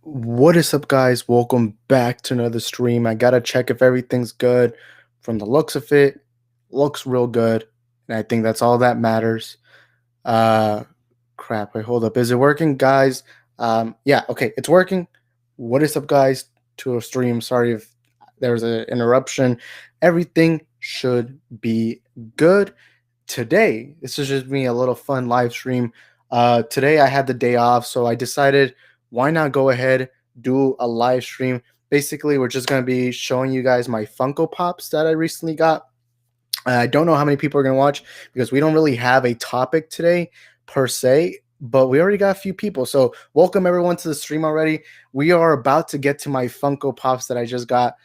What is up, guys? Welcome back to another stream. I gotta check if everything's good. From the looks of it, looks real good, and I think that's all that matters. Uh, Crap. Wait, hold up. Is it working, guys? Yeah. Okay, it's working. What is up, guys? To a stream. Sorry if there was an interruption. Everything should be good today. This is just me a little fun live stream. Today I had the day off, so I decided why not go ahead do a live stream. Basically, we're just gonna be showing you guys my Funko Pops that I recently got. I don't know how many people are gonna watch because we don't really have a topic today per se, but we already got a few people. So welcome everyone to the stream already. We are about to get to my Funko Pops that I just got.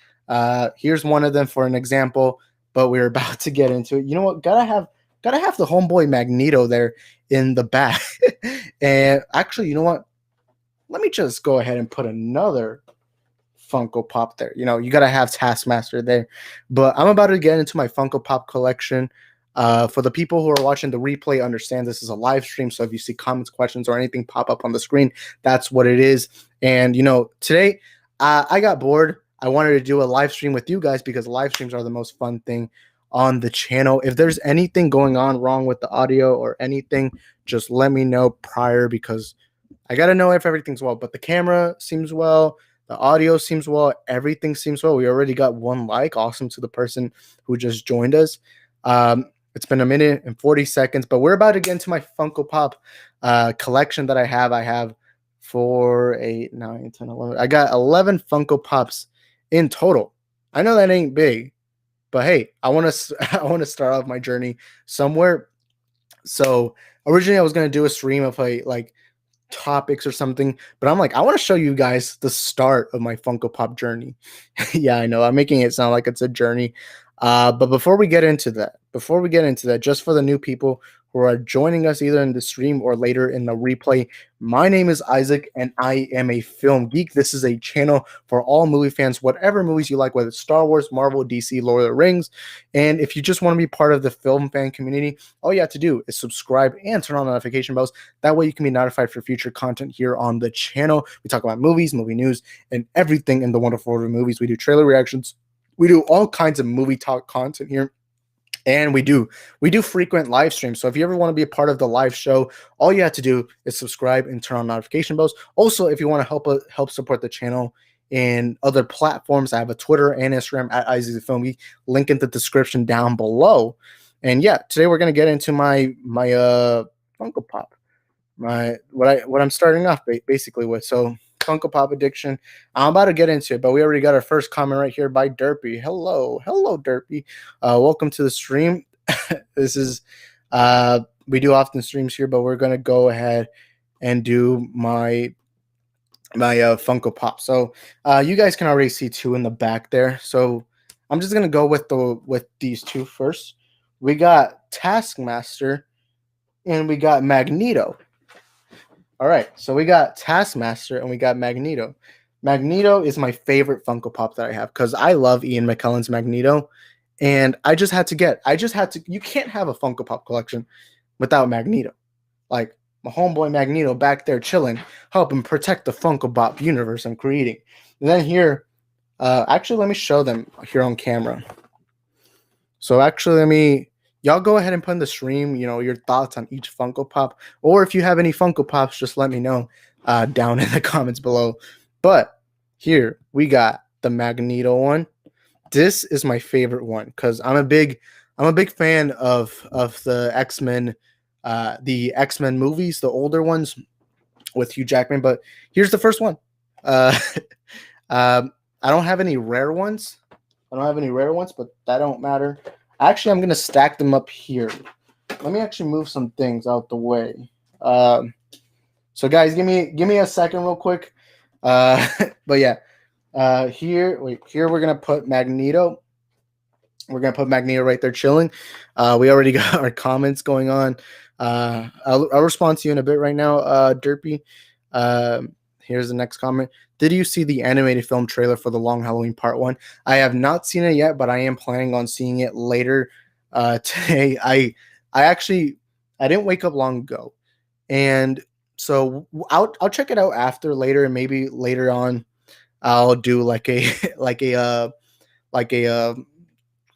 Here's one of them for an example, but we're about to get into it. You know what? Gotta have the homeboy Magneto there in the back. And actually, you know what? Let me just go ahead and put another Funko Pop there. You know, you gotta have Taskmaster there. But I'm about to get into my Funko Pop collection. For the people who are watching the replay, understand this is a live stream. So if you see comments, questions, or anything pop up on the screen, that's what it is. And you know, today I got bored. I wanted to do a live stream with you guys because live streams are the most fun thing on the channel. If there's anything going on wrong with the audio or anything, just let me know prior because I gotta know if everything's well. But the camera seems well, the audio seems well, everything seems well. We already got one like. Awesome to the person who just joined us. It's been a minute and 40 seconds, but we're about to get into my Funko Pop collection that I have. I have 4, 8, 9, 10, 11. I got 11 Funko Pops in total. I know that ain't big, but hey, I want to I want to start off my journey somewhere. So originally I was gonna do a stream of like topics or something, but I'm like, I want to show you guys the start of my Funko Pop journey. Yeah, I know I'm making it sound like it's a journey. But before we get into that, just for the new people who are joining us either in the stream or later in the replay, my name is Isaac and I am a film geek. This is a channel for all movie fans, whatever movies you like, whether it's Star Wars, Marvel, DC, Lord of the Rings. And if you just want to be part of the film fan community, all you have to do is subscribe and turn on notification bells. That way you can be notified for future content here on the channel. We talk about movies, movie news, and everything in the wonderful world of movies. We do trailer reactions. We do all kinds of movie talk content here. And we do frequent live streams. So if you ever want to be a part of the live show, all you have to do is subscribe and turn on notification bells. Also, if you want to help support the channel in other platforms, I have a Twitter and Instagram at Isaac the Film Geek. Link in the description down below. And yeah, today we're gonna get into my Funko Pop, what I'm starting off basically with. So Funko Pop addiction. I'm about to get into it, but we already got our first comment right here by Derpy. Hello, Derpy. Welcome to the stream. This is we do often streams here, but we're gonna go ahead and do my Funko Pop. So you guys can already see two in the back there. So I'm just gonna go with these two first. We got Taskmaster and we got Magneto. All right, so we got Taskmaster and we got Magneto. Magneto is my favorite Funko Pop that I have because I love Ian McKellen's Magneto, and I just had to. You can't have a Funko Pop collection without Magneto. Like my homeboy Magneto back there chilling, helping protect the Funko Pop universe I'm creating. And then here, actually, let me show them here on camera. So actually, y'all go ahead and put in the stream, your thoughts on each Funko Pop, or if you have any Funko Pops, just let me know down in the comments below. But here we got the Magneto one. This is my favorite one because I'm a big fan of the X-Men, movies, the older ones with Hugh Jackman. But here's the first one. I don't have any rare ones. But that don't matter. Actually, I'm gonna stack them up here. Let me actually move some things out the way. So guys, give me a second real quick. But yeah, here we're gonna put Magneto. We're gonna put Magneto right there chilling. We already got our comments going on. I'll respond to you in a bit right now, Derpy. Here's the next comment. Did you see the animated film trailer for The Long Halloween Part 1? I have not seen it yet, but I am planning on seeing it later today. I didn't wake up long ago, and So I'll check it out after later, and maybe later on I'll do like a like a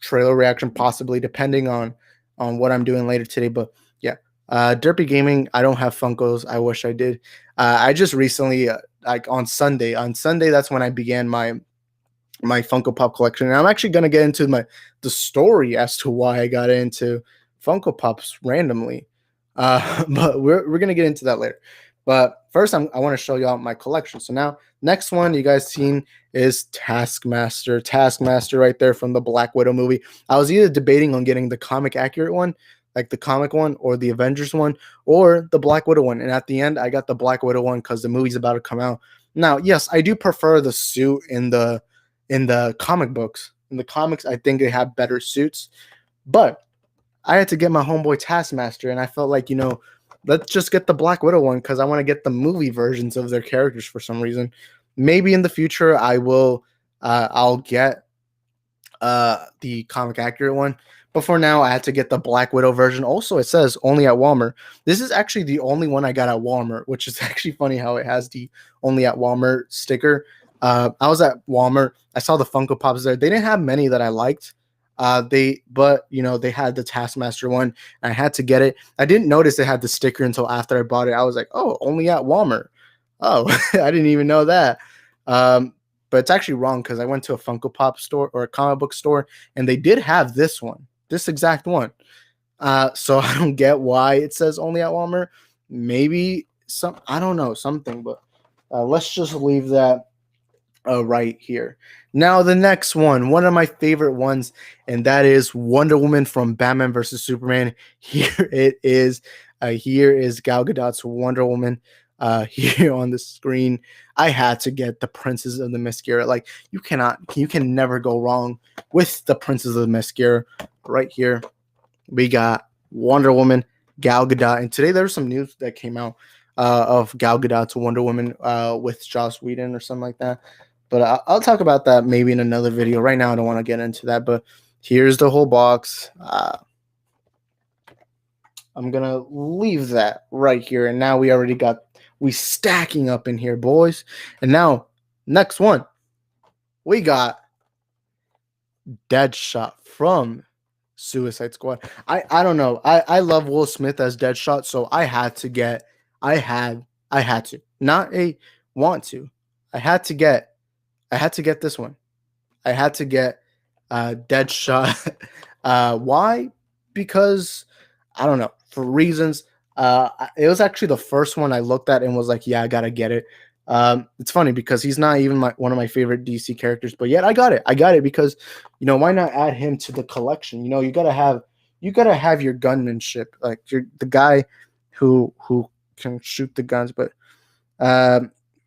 trailer reaction, possibly depending on what I'm doing later today. But yeah, Derpy Gaming. I don't have Funkos. I wish I did. I just recently, like on Sunday, that's when I began my Funko Pop collection. And I'm actually gonna get into the story as to why I got into Funko Pops randomly. But we're gonna get into that later. But first, I want to show you all my collection. So now, next one you guys seen is Taskmaster. Taskmaster right there from the Black Widow movie. I was either debating on getting the comic accurate one, like the comic one, or the Avengers one, or the Black Widow one. And at the end, I got the Black Widow one because the movie's about to come out. Now, yes, I do prefer the suit in the comic books. In the comics, I think they have better suits, but I had to get my homeboy Taskmaster, and I felt like, let's just get the Black Widow one because I want to get the movie versions of their characters for some reason. Maybe in the future I will. I'll get the comic accurate one. But for now, I had to get the Black Widow version. Also, it says only at Walmart. This is actually the only one I got at Walmart, which is actually funny how it has the only at Walmart sticker. I was at Walmart. I saw the Funko Pops there. They didn't have many that I liked. But they had the Taskmaster one. And I had to get it. I didn't notice it had the sticker until after I bought it. I was like, oh, only at Walmart. Oh, I didn't even know that. But it's actually wrong because I went to a Funko Pop store or a comic book store, and they did have this one, this exact one. So I don't get why it says only at Walmart. Maybe I don't know, something, but let's just leave that right here. Now the next one of my favorite ones, and that is Wonder Woman from Batman versus Superman. Here it is. Here is Gal Gadot's Wonder Woman. Here on the screen, I had to get the Princess of the Mascara. Like you can never go wrong with the Princess of the Mascara. Right here, we got Wonder Woman, Gal Gadot, and today there was some news that came out of Gal Gadot to Wonder Woman with Joss Whedon or something like that. But I'll talk about that maybe in another video. Right now, I don't want to get into that. But here's the whole box. I'm gonna leave that right here, and now we stacking up in here, boys. And now, next one, we got Deadshot from Suicide Squad. I don't know. I love Will Smith as Deadshot, so I had to. Not a want to. I had to get this one. I had to get Deadshot. Why? Because I don't know, for reasons. It was actually the first one I looked at and was like, yeah, I gotta get it. It's funny because he's not even one of my favorite DC characters, but yet I got it. I got it because why not add him to the collection? You gotta have your gunmanship, like you're the guy who can shoot the guns. But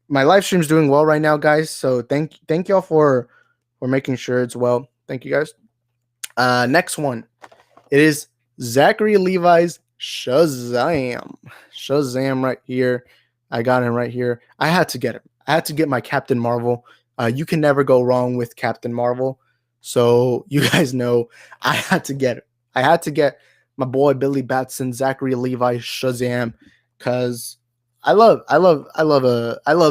my live stream's doing well right now, guys. So thank y'all for making sure it's well. Thank you guys. Next one, it is Zachary Levi's Shazam. Shazam right here. I got him right here. I had to get him. I had to get my Captain Marvel. You can never go wrong with Captain Marvel. So you guys know I had to get it. I had to get my boy Billy Batson, Zachary Levi Shazam, because I love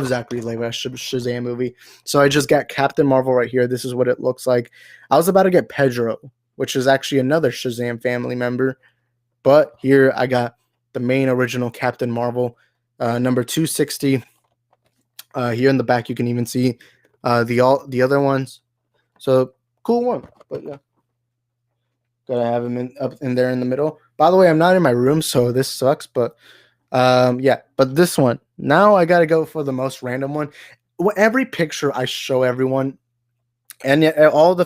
Zachary Levi Shazam movie. So I just got Captain Marvel right here. This is what it looks like. I was about to get Pedro, which is actually another Shazam family member. But here I got the main original Captain Marvel, number 260. Here in the back, you can even see the other ones. So cool one. But yeah, gotta have him up in there in the middle. By the way, I'm not in my room, so this sucks. But yeah, but this one now I gotta go for the most random one. Every picture I show everyone, and yet all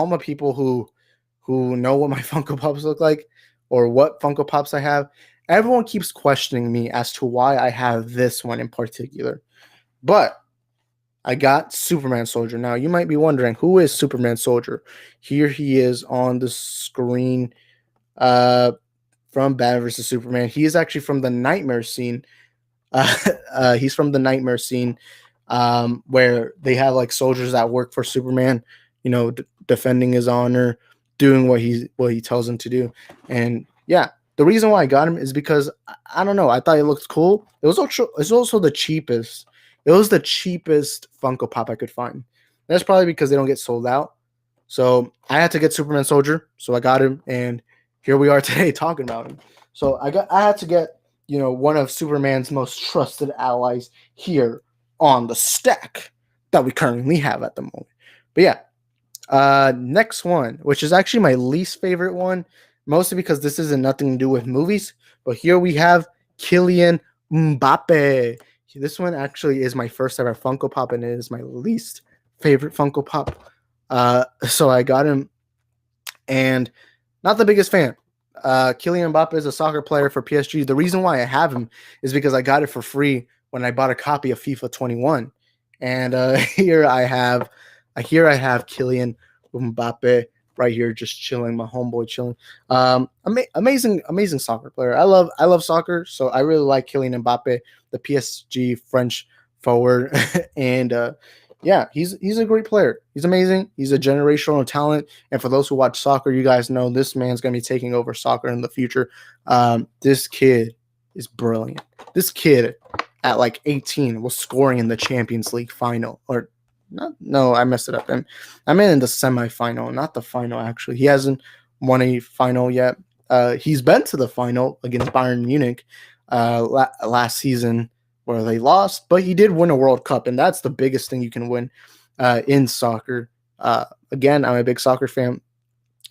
my people who know what my Funko Pops look like or what Funko Pops I have, everyone keeps questioning me as to why I have this one in particular. But I got Superman Soldier. Now, you might be wondering, who is Superman Soldier? Here he is on the screen from Batman vs. Superman. He is actually from the Nightmare scene. He's from the Nightmare scene where they have like soldiers that work for Superman, defending his honor, doing what he tells them to do. And yeah, The reason why I got him is because I don't know. I thought it looked cool. It's also the cheapest. It was the cheapest Funko Pop I could find. That's probably because they don't get sold out. So I had to get Superman Soldier. So I got him, and here we are today talking about him. So I had to get one of Superman's most trusted allies here on the stack that we currently have at the moment. But yeah, next one, which is actually my least favorite one, mostly because this isn't nothing to do with movies. But here we have Kylian Mbappe. This one actually is my first ever Funko Pop, and it is my least favorite Funko Pop. So I got him, and not the biggest fan. Kylian Mbappe is a soccer player for PSG. The reason why I have him is because I got it for free when I bought a copy of FIFA 21, and here I have Kylian Mbappe right here, just chilling, my homeboy chilling. Amazing soccer player. I love soccer, so I really like Kylian Mbappe, the PSG French forward, and yeah, he's a great player. He's amazing. He's a generational talent. And for those who watch soccer, you guys know this man's gonna be taking over soccer in the future. This kid is brilliant. This kid at like 18 was scoring in the Champions League final. Or not, no, I messed it up. I'm in the semifinal, not the final actually. He hasn't won a final yet. He's been to the final against Bayern Munich last season, where they lost, but he did win a World Cup, and that's the biggest thing you can win in soccer. Again, I'm a big soccer fan,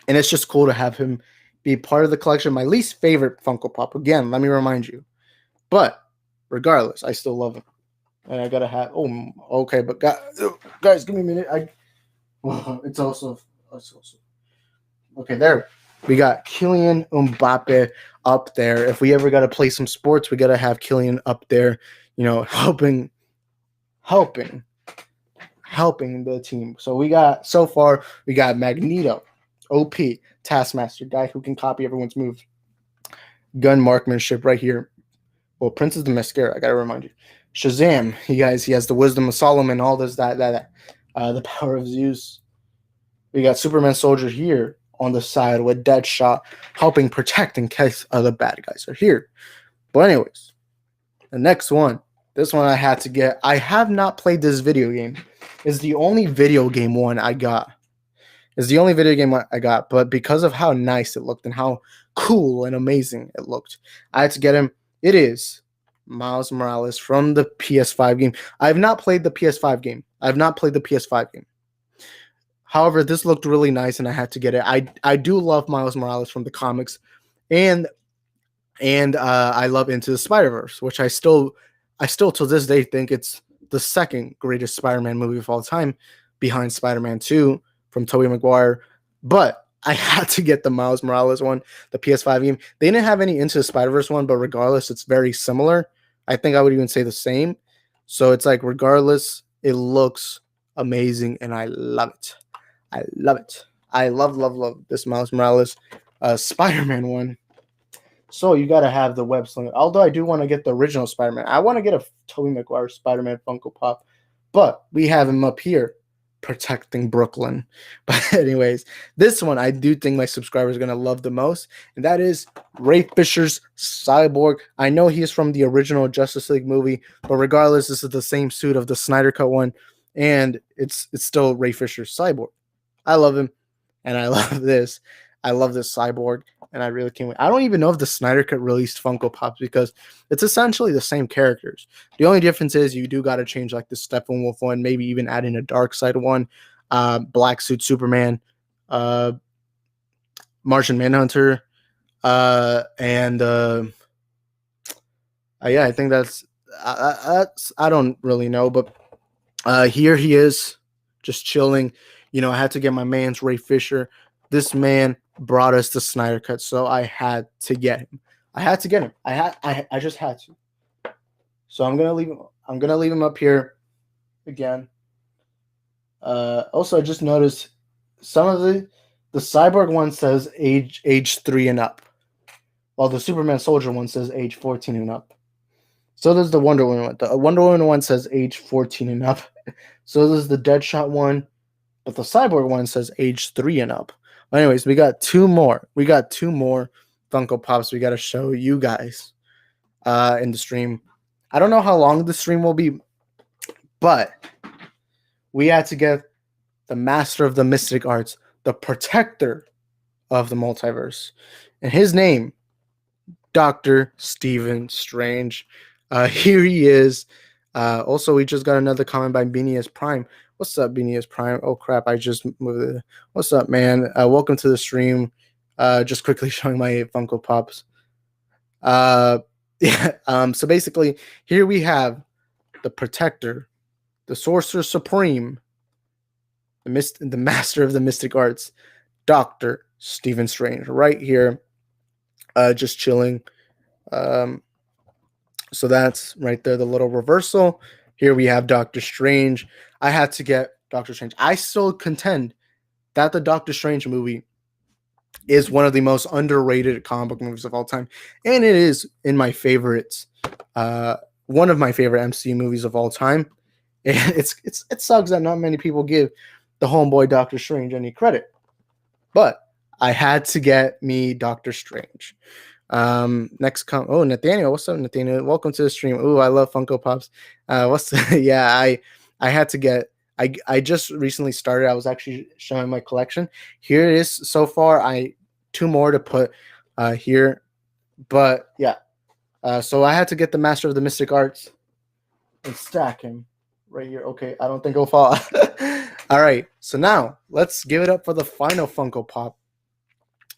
and it's just cool to have him be part of the collection. My least favorite Funko Pop, again, let me remind you, but regardless, I still love him, and I gotta have. Oh, okay, but guys, give me a minute. It's also okay. There, we got Kylian Mbappe up there. If we ever gotta play some sports, we gotta have Kylian up there. Helping the team. So we got Magneto, OP, Taskmaster, guy who can copy everyone's moves. Gun marksmanship right here. Well, Prince is the mascara, I gotta remind you. Shazam, he has the wisdom of Solomon, all this, that. The power of Zeus. We got Superman Soldier here on the side with Deadshot helping protect in case other bad guys are here. But anyways, the next one, this one I had to get. I have not played this video game. It's the only video game one I got. But because of how nice it looked and how cool and amazing it looked, I had to get him. It is Miles Morales from the PS5 game. I have not played the PS5 game. However, this looked really nice, and I had to get it. I do love Miles Morales from the comics, and I love Into the Spider-Verse, which I still to this day think it's the second greatest Spider-Man movie of all time, behind Spider-Man 2 from Tobey Maguire. But I had to get the Miles Morales one, the PS5 game. They didn't have any Into the Spider-Verse one, but regardless, it's very similar. I think I would even say the same. So it's like, regardless, it looks amazing, and I love it. I love this Miles Morales Spider-Man one. So you gotta have the web sling. Although I do want to get the original Spider-Man. I want to get a Tobey Maguire Spider-Man Funko Pop. But we have him up here protecting Brooklyn. But anyways, this one I do think my subscribers are gonna love the most, and that is Ray Fisher's Cyborg. I know he is from the original Justice League movie, but regardless, this is the same suit of the Snyder Cut one, and it's still Ray Fisher's Cyborg. I love him, and I love this. I love this Cyborg, and I really can't wait. I don't even know if the Snyder Cut released Funko Pops, because it's essentially the same characters. The only difference is you do got to change like the Steppenwolf one, maybe even add in a Darkseid one, Black Suit Superman, Martian Manhunter, and yeah, I think that's I don't really know, but here he is, just chilling. I had to get my man's Ray Fisher. This man brought us the Snyder Cut, so I had to get him. I just had to. So I'm gonna leave him up here again. Also, I just noticed some of the Cyborg one says age 3 and up, while the Superman Soldier one says age 14 and up. So does the Wonder Woman one. The Wonder Woman one says age 14 and up. So does the Deadshot one, but the Cyborg one says age 3 and up. Anyways, we got two more Funko Pops we got to show you guys in the stream. I don't know how long the stream will be, but we had to get the master of the mystic arts, the protector of the multiverse. And his name, Dr. Stephen Strange. Here he is. Also, we just got another comment by Benias Prime. What's up, Benias Prime? Oh, crap. I just moved it. What's up, man? Welcome to the stream. Just quickly showing my Funko Pops. Yeah. So basically, here we have the protector, the sorcerer supreme, the master of the mystic arts, Dr. Stephen Strange, right here, just chilling. So that's right there, the little reversal. Here we have Doctor Strange. I had to get Doctor Strange. I still contend that the Doctor Strange movie is one of the most underrated comic book movies of all time, and it is in my favorites. One of my favorite MCU movies of all time. And it sucks that not many people give the homeboy Doctor Strange any credit, but I had to get me Doctor Strange. Oh, Nathaniel, what's up, Nathaniel? Welcome to the stream. Oh, I love Funko Pops. Yeah, I had to get. I just recently started. I was actually showing my collection. Here it is so far. Two more to put here, but yeah. So I had to get the Master of the Mystic Arts and stack him right here. Okay, I don't think it'll fall. All right, so now let's give it up for the final Funko Pop.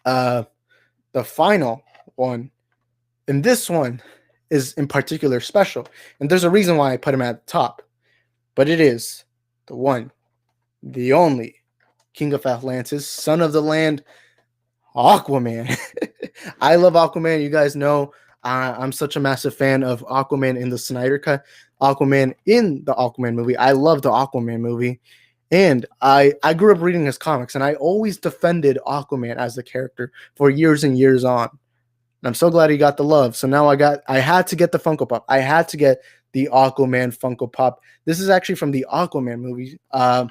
The final one, and this one is in particular special, and there's a reason why I put him at the top, but it is the one, the only King of Atlantis, Son of the Land, Aquaman. I love Aquaman. You guys know I'm such a massive fan of Aquaman in the Snyder Cut, Aquaman in the Aquaman movie. I love the Aquaman movie. And I grew up reading his comics, and I always defended Aquaman as the character for years and years on. And I'm so glad he got the love. So now I had to get the Funko Pop. I had to get the Aquaman Funko Pop. This is actually from the Aquaman movie. I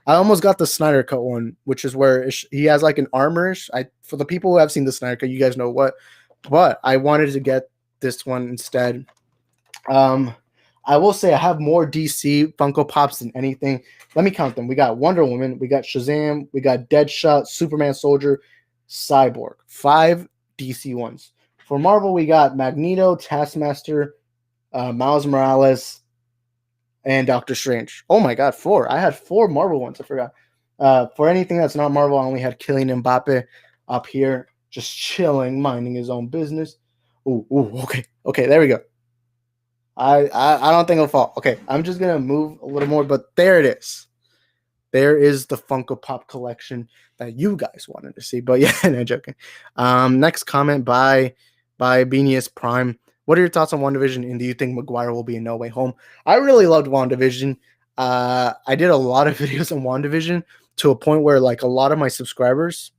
almost got the Snyder Cut one, which is where he has like an armor-ish. For the people who have seen the Snyder Cut, you guys know what. But I wanted to get this one instead. I will say I have more DC Funko Pops than anything. Let me count them. We got Wonder Woman, we got Shazam, we got Deadshot, Superman Soldier, Cyborg. 5 DC ones. For Marvel, we got Magneto, Taskmaster, Miles Morales, and Doctor Strange. Oh my God, 4. I had 4 Marvel ones. I forgot. For anything that's not Marvel, I only had Kylian Mbappe up here, just chilling, minding his own business. Ooh, okay, there we go. I don't think it'll fall. Okay, I'm just gonna move a little more, but there it is. There is the Funko Pop collection that you guys wanted to see. But yeah, no joking. Next comment by Benias Prime. What are your thoughts on WandaVision, and do you think Maguire will be in No Way Home? I really loved WandaVision. I did a lot of videos on WandaVision to a point where like a lot of my subscribers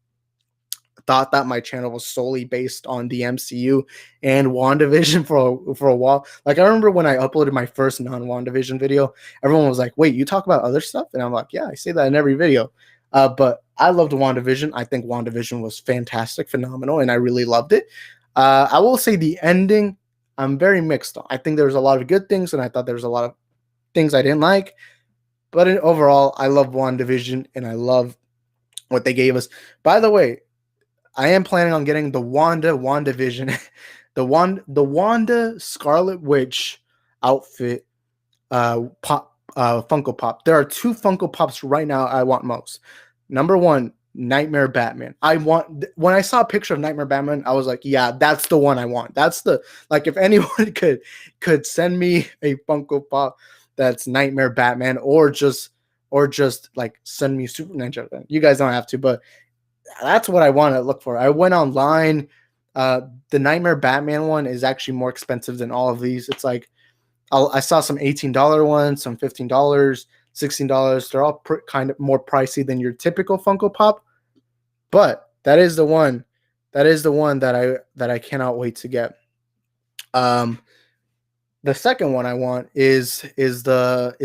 thought that my channel was solely based on the MCU and WandaVision for a while. Like I remember when I uploaded my first non-WandaVision video, everyone was like, "Wait, you talk about other stuff?" And I'm like, "Yeah, I say that in every video." But I loved WandaVision. I think WandaVision was fantastic, phenomenal, and I really loved it. I will say the ending, I'm very mixed on. I think there was a lot of good things, and I thought there was a lot of things I didn't like. But overall, I love WandaVision, and I love what they gave us. By the way, I am planning on getting the WandaVision, the Wanda Scarlet Witch outfit Funko Pop. There are 2 Funko Pops right now I want most. Number 1, Nightmare Batman. When I saw a picture of Nightmare Batman, I was like, yeah, that's the one I want. That's the, like, if anyone could send me a Funko Pop that's Nightmare Batman, or just like send me Super Ninja. You guys don't have to, but that's what I want to look for. I went online. The Nightmare Batman one is actually more expensive than all of these. It's like I saw some $18 ones, some $15, $16. They're all kind of more pricey than your typical Funko Pop, but that is the one. That is the one that I cannot wait to get. The second one I want is the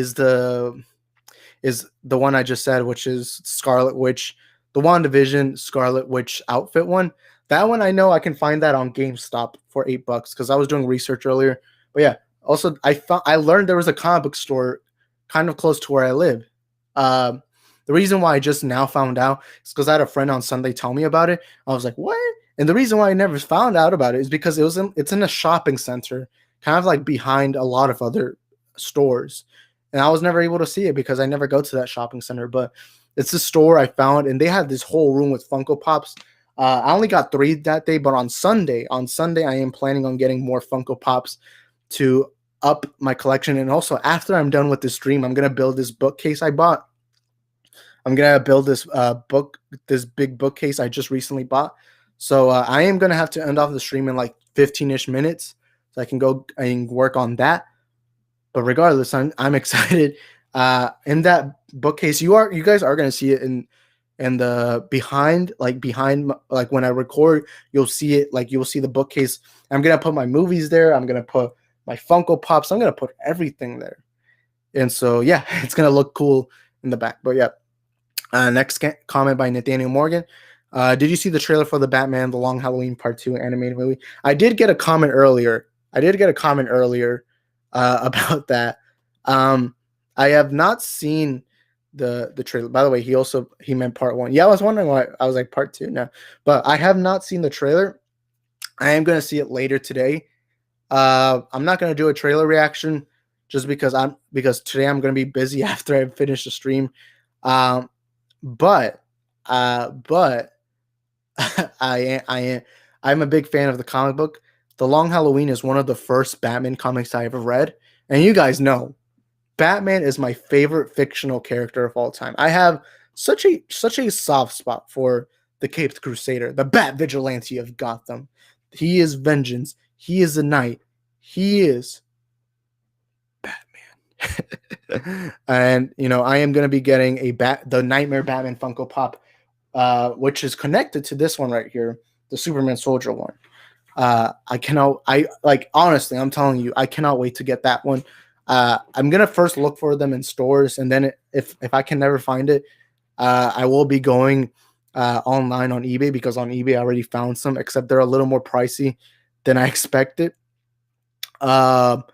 one I just said, which is Scarlet Witch. The WandaVision Scarlet Witch outfit one. That one I know I can find that on GameStop for $8 because I was doing research earlier. But yeah, also I learned there was a comic book store kind of close to where I live. Um, the reason why I just now found out is because I had a friend on Sunday tell me about it. I was like, what? And the reason why I never found out about it is because it's in a shopping center, kind of like behind a lot of other stores. And I was never able to see it because I never go to that shopping center. But it's a store I found, and they had this whole room with Funko Pops. I only got 3 that day, but on Sunday, I am planning on getting more Funko Pops to up my collection. And also, after I'm done with this stream, I'm gonna build this bookcase I bought. I'm gonna build this big bookcase I just recently bought. So I am gonna have to end off the stream in like 15-ish minutes, so I can go and work on that. But regardless, I'm excited. In that bookcase, you guys are gonna see it in the behind like when I record, you'll see it, like you'll see the bookcase. I'm gonna put my movies there. I'm gonna put my Funko Pops. I'm gonna put everything there. And so yeah, it's gonna look cool in the back. But yeah, next comment by Nathaniel Morgan. Did you see the trailer for the Batman: The Long Halloween Part 2 animated movie? I did get a comment earlier. About that. I have not seen the trailer. By the way, he meant Part 1. Yeah, I was wondering why I was like Part 2. No, but I have not seen the trailer. I am gonna see it later today. I'm not gonna do a trailer reaction just because today I'm gonna be busy after I finish the stream. Um, but I'm a big fan of the comic book. The Long Halloween is one of the first Batman comics I ever read, and you guys know Batman is my favorite fictional character of all time. I have such a soft spot for the Caped Crusader, the Bat Vigilante of Gotham. He is vengeance. He is a knight. He is Batman. And I am going to be getting the Nightmare Batman Funko Pop, which is connected to this one right here, the Superman Soldier one. Honestly, I'm telling you, I cannot wait to get that one. I'm gonna first look for them in stores, and then if I can never find it, I will be going online on eBay, because on eBay I already found some, except they're a little more pricey than I expected. But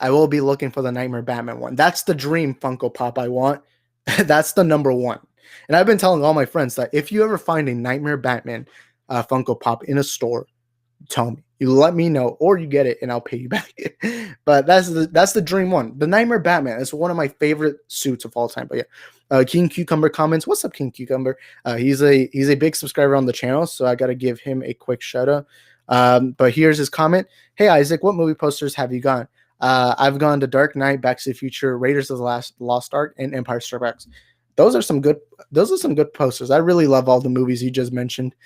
I will be looking for the Nightmare Batman one. That's the dream Funko Pop I want. That's the number one. And I've been telling all my friends that if you ever find a Nightmare Batman Funko Pop in a store, tell me. You let me know, or you get it and I'll pay you back. But that's the dream one. The Nightmare Batman is one of my favorite suits of all time. But yeah, King Cucumber comments. What's up, King Cucumber? He's a big subscriber on the channel, so I got to give him a quick shout out. But here's his comment. Hey Isaac, what movie posters have you gone? I've gone to Dark Knight, Back to the Future, Raiders of the Lost Ark, and Empire Strikes Back. Those are some good posters. I really love all the movies you just mentioned.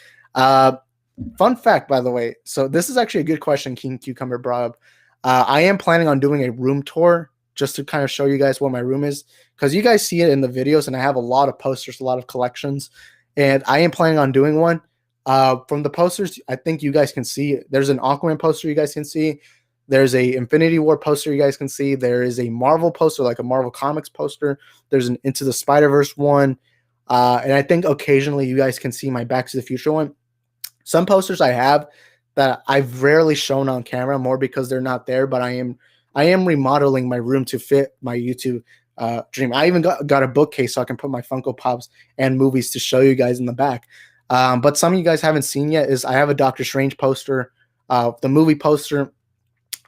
Fun fact, by the way. So this is actually a good question King Cucumber brought up. I am planning on doing a room tour just to kind of show you guys what my room is, because you guys see it in the videos, and I have a lot of posters, a lot of collections, and I am planning on doing one. From the posters, I think you guys can see there's an Aquaman poster you guys can see. There's a Infinity War poster you guys can see. There is a Marvel poster, like a Marvel Comics poster. There's an Into the Spider-Verse one. And I think occasionally you guys can see my Back to the Future one. Some posters I have that I've rarely shown on camera, more because they're not there, but I am remodeling my room to fit my YouTube dream. I even got a bookcase so I can put my Funko Pops and movies to show you guys in the back. But some of you guys haven't seen yet is I have a Doctor Strange poster, the movie poster.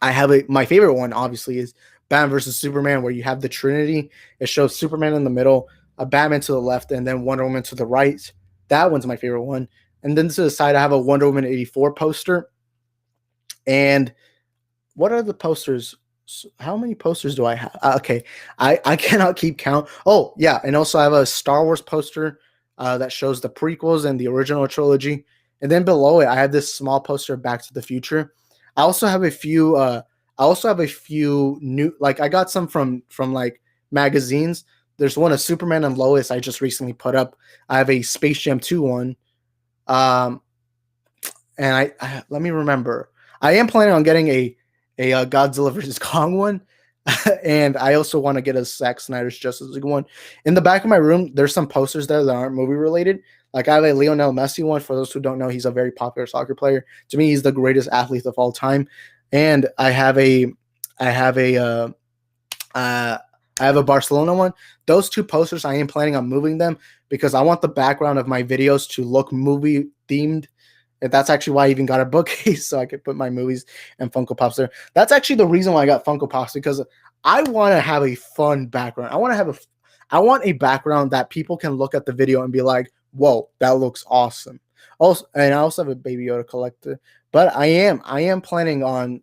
I have my favorite one, obviously, is Batman versus Superman, where you have the Trinity. It shows Superman in the middle, a Batman to the left, and then Wonder Woman to the right. That one's my favorite one. And then to the side, I have a Wonder Woman 84 poster. And what are the posters? How many posters do I have? Okay, I cannot keep count. Oh, yeah, and also I have a Star Wars poster that shows the prequels and the original trilogy. And then below it, I have this small poster of Back to the Future. I also have a few new, like I got some from like magazines. There's one of Superman and Lois I just recently put up. I have a Space Jam 2 one. And I let me remember. I am planning on getting a Godzilla vs. Kong one. And I also want to get a Zack Snyder's Justice League one. In the back of my room, there's some posters there that aren't movie related. Like I have a Lionel Messi one. For those who don't know, he's a very popular soccer player. To me, he's the greatest athlete of all time. And I have a uh, I have a Barcelona one. Those two posters, I am planning on moving them because I want the background of my videos to look movie themed. And that's actually why I even got a bookcase so I could put my movies and Funko Pops there. That's actually the reason why I got Funko Pops, because I want to have a fun background. I want a background that people can look at the video and be like, "Whoa, that looks awesome." Also, and I also have a Baby Yoda collector. But I am planning on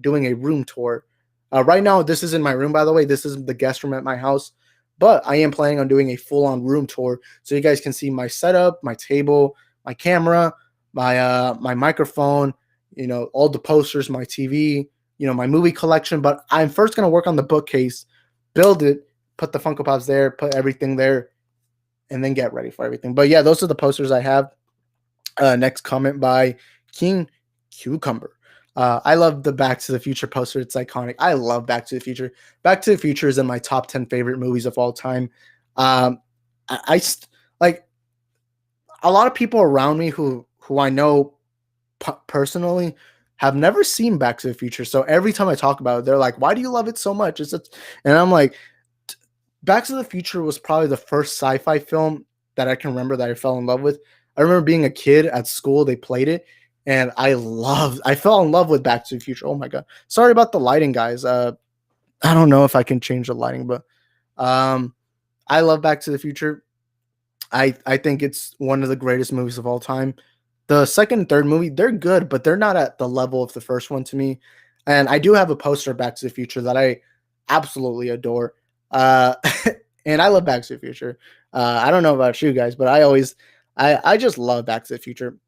doing a room tour. Right now, this is in my room, by the way. This is the guest room at my house. But I am planning on doing a full-on room tour so you guys can see my setup, my table, my camera, my microphone, all the posters, my TV, my movie collection. But I'm first gonna work on the bookcase, build it, put the Funko Pops there, put everything there, and then get ready for everything. But yeah, those are the posters I have. Next comment by King Cucumber. I love the Back to the Future poster. It's iconic. I love Back to the Future. Back to the Future is in my top 10 favorite movies of all time. Um, like a lot of people around me who I know personally have never seen Back to the Future. So every time I talk about it, they're like, "Why do you love it so much?" And I'm like, Back to the Future was probably the first sci-fi film that I can remember that I fell in love with. I remember being a kid at school, they played it, and I fell in love with Back to the Future. Oh my god. Sorry about the lighting, guys. I don't know if I can change the lighting, but um I love Back to the Future. I think it's one of the greatest movies of all time. The second and third movie, they're good, but they're not at the level of the first one to me. And I do have a poster of Back to the Future that I absolutely adore. Uh, and I love Back to the Future. I don't know about you guys, but I just love Back to the Future.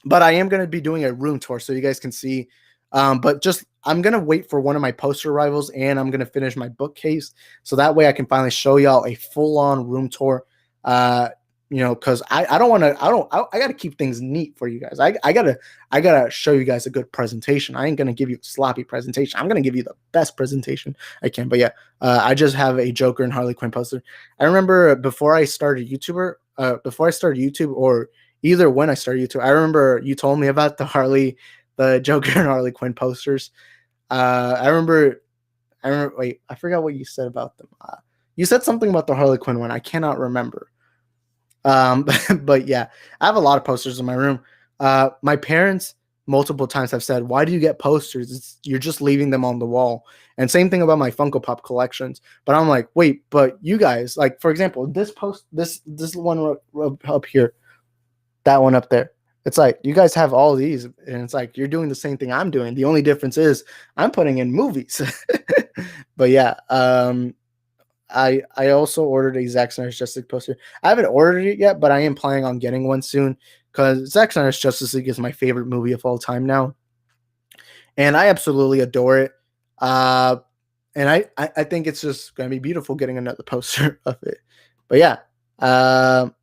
But I am going to be doing a room tour so you guys can see. But just I'm going to wait for one of my poster arrivals, and I'm going to finish my bookcase so that way I can finally show y'all a full on room tour. Uh, because I don't want to, I got to keep things neat for you guys. I gotta show you guys a good presentation. I ain't gonna give you a sloppy presentation. I'm gonna give you the best presentation I can. But yeah, I just have a Joker and Harley Quinn poster. I remember before I started YouTube, or either when I started YouTube, I remember you told me about the Joker and Harley Quinn posters. I remember. Wait, I forgot what you said about them. You said something about the Harley Quinn one. I cannot remember. But yeah, I have a lot of posters in my room. My parents multiple times have said, "Why do you get posters? You're just leaving them on the wall." And same thing about my Funko Pop collections. But I'm like, wait, but you guys, like for example, this one up here, that one up there. It's like you guys have all these, and it's like you're doing the same thing I'm doing. The only difference is I'm putting in movies. But yeah, I also ordered a Zack Snyder's Justice League poster. I haven't ordered it yet, but I am planning on getting one soon because Zack Snyder's Justice League is my favorite movie of all time now, and I absolutely adore it. Uh, and I think it's just gonna be beautiful getting another poster of it. But yeah, the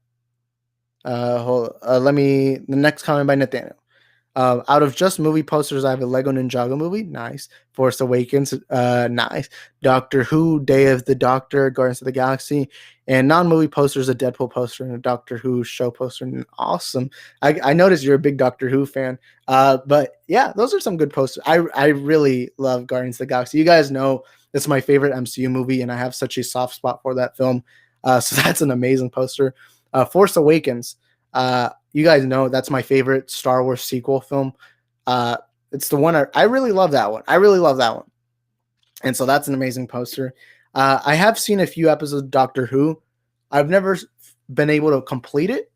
next comment by Nathaniel. Out of just movie posters, I have a Lego Ninjago movie. Nice. Force Awakens. Nice. Doctor Who, Day of the Doctor, Guardians of the Galaxy. And non-movie posters, a Deadpool poster and a Doctor Who show poster. Awesome. I noticed you're a big Doctor Who fan. But yeah, those are some good posters. I really love Guardians of the Galaxy. You guys know it's my favorite MCU movie, and I have such a soft spot for that film. So that's an amazing poster. Force Awakens. You guys know that's my favorite Star Wars sequel film. It's the one I really love that one. I really love that one. And so that's an amazing poster. I have seen a few episodes of Doctor Who. I've never been able to complete it,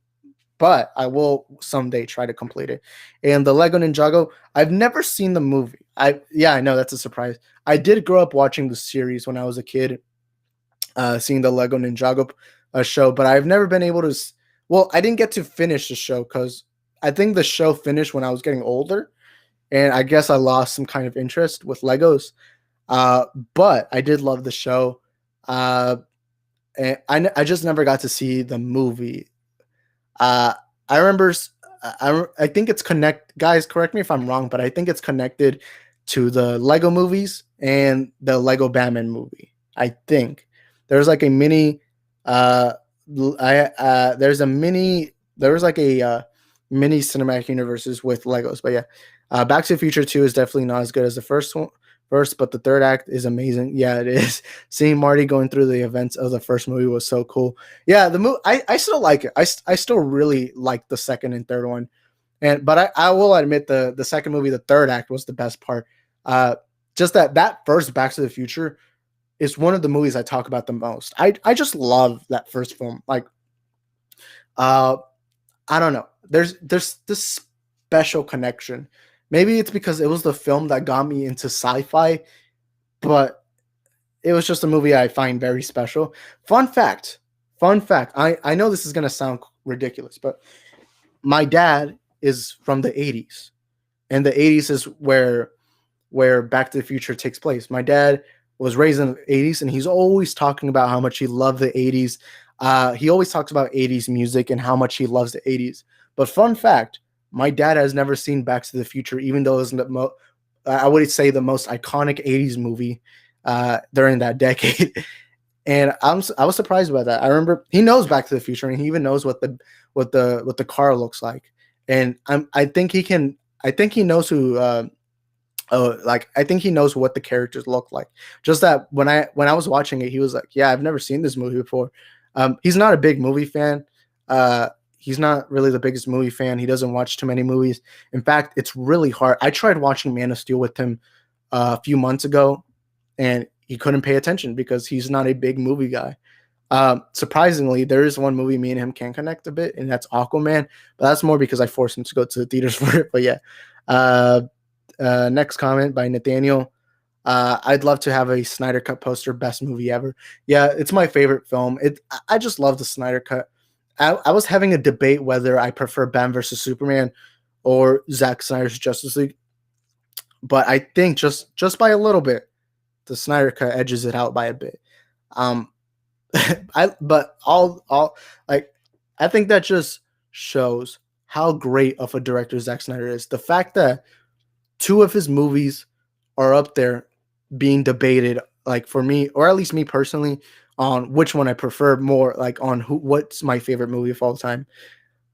but I will someday try to complete it. And the Lego Ninjago, I've never seen the movie. I know that's a surprise. I did grow up watching the series when I was a kid, seeing the Lego Ninjago show, but I've never been able to. Well, I didn't get to finish the show because I think the show finished when I was getting older, and I guess I lost some kind of interest with Legos. But I did love the show. And I just never got to see the movie. Uh, I remember. I think it's Guys, correct me if I'm wrong, but I think it's connected to the Lego movies and the Lego Batman movie. I think there's like a mini. There's a mini there was like a mini cinematic universes with Legos. But yeah, Back to the Future 2 is definitely not as good as the first one. First, but the third act is amazing. Yeah, it is. Seeing Marty going through the events of the first movie was so cool. Yeah, the movie I still like it. I still really like the second and third one. And but I will admit the second movie, the third act was the best part. Uh just that first Back to the Future is one of the movies I talk about the most. I just love that first film. Like uh I don't know. There's this special connection. Maybe it's because it was the film that got me into sci-fi, but it was just a movie I find very special. Fun fact. Fun fact. I know this is gonna sound ridiculous, but my dad is from the 80s. And the 80s is where Back to the Future takes place. My dad was raised in the 80s, and he's always talking about how much he loved the 80s. He always talks about 80s music and how much he loves the 80s. But fun fact, my dad has never seen Back to the Future, even though it's I would say the most iconic 80s movie during that decade. And I was surprised by that. I remember he knows Back to the Future, and he even knows what the car looks like. And I think he can. I think he knows who like I think he knows what the characters look like. Just that when I was watching it, he was like, "Yeah, I've never seen this movie before." He's not a big movie fan. He's not really the biggest movie fan. He doesn't watch too many movies. In fact, it's really hard. I tried watching Man of Steel with him a few months ago, and he couldn't pay attention because he's not a big movie guy. Surprisingly, there is one movie me and him can connect a bit, and that's Aquaman. But that's more because I forced him to go to the theaters for it. But yeah, uh, next comment by Nathaniel. I'd love to have a Snyder Cut poster, best movie ever. Yeah, it's my favorite film. I just love the Snyder Cut. I was having a debate whether I prefer Batman versus Superman or Zack Snyder's Justice League, but I think just by a little bit, the Snyder Cut edges it out by a bit. Um, but all like I think that just shows how great of a director Zack Snyder is. The fact that two of his movies are up there being debated, like for me, or at least me personally, on which one I prefer more, like on what's my favorite movie of all time.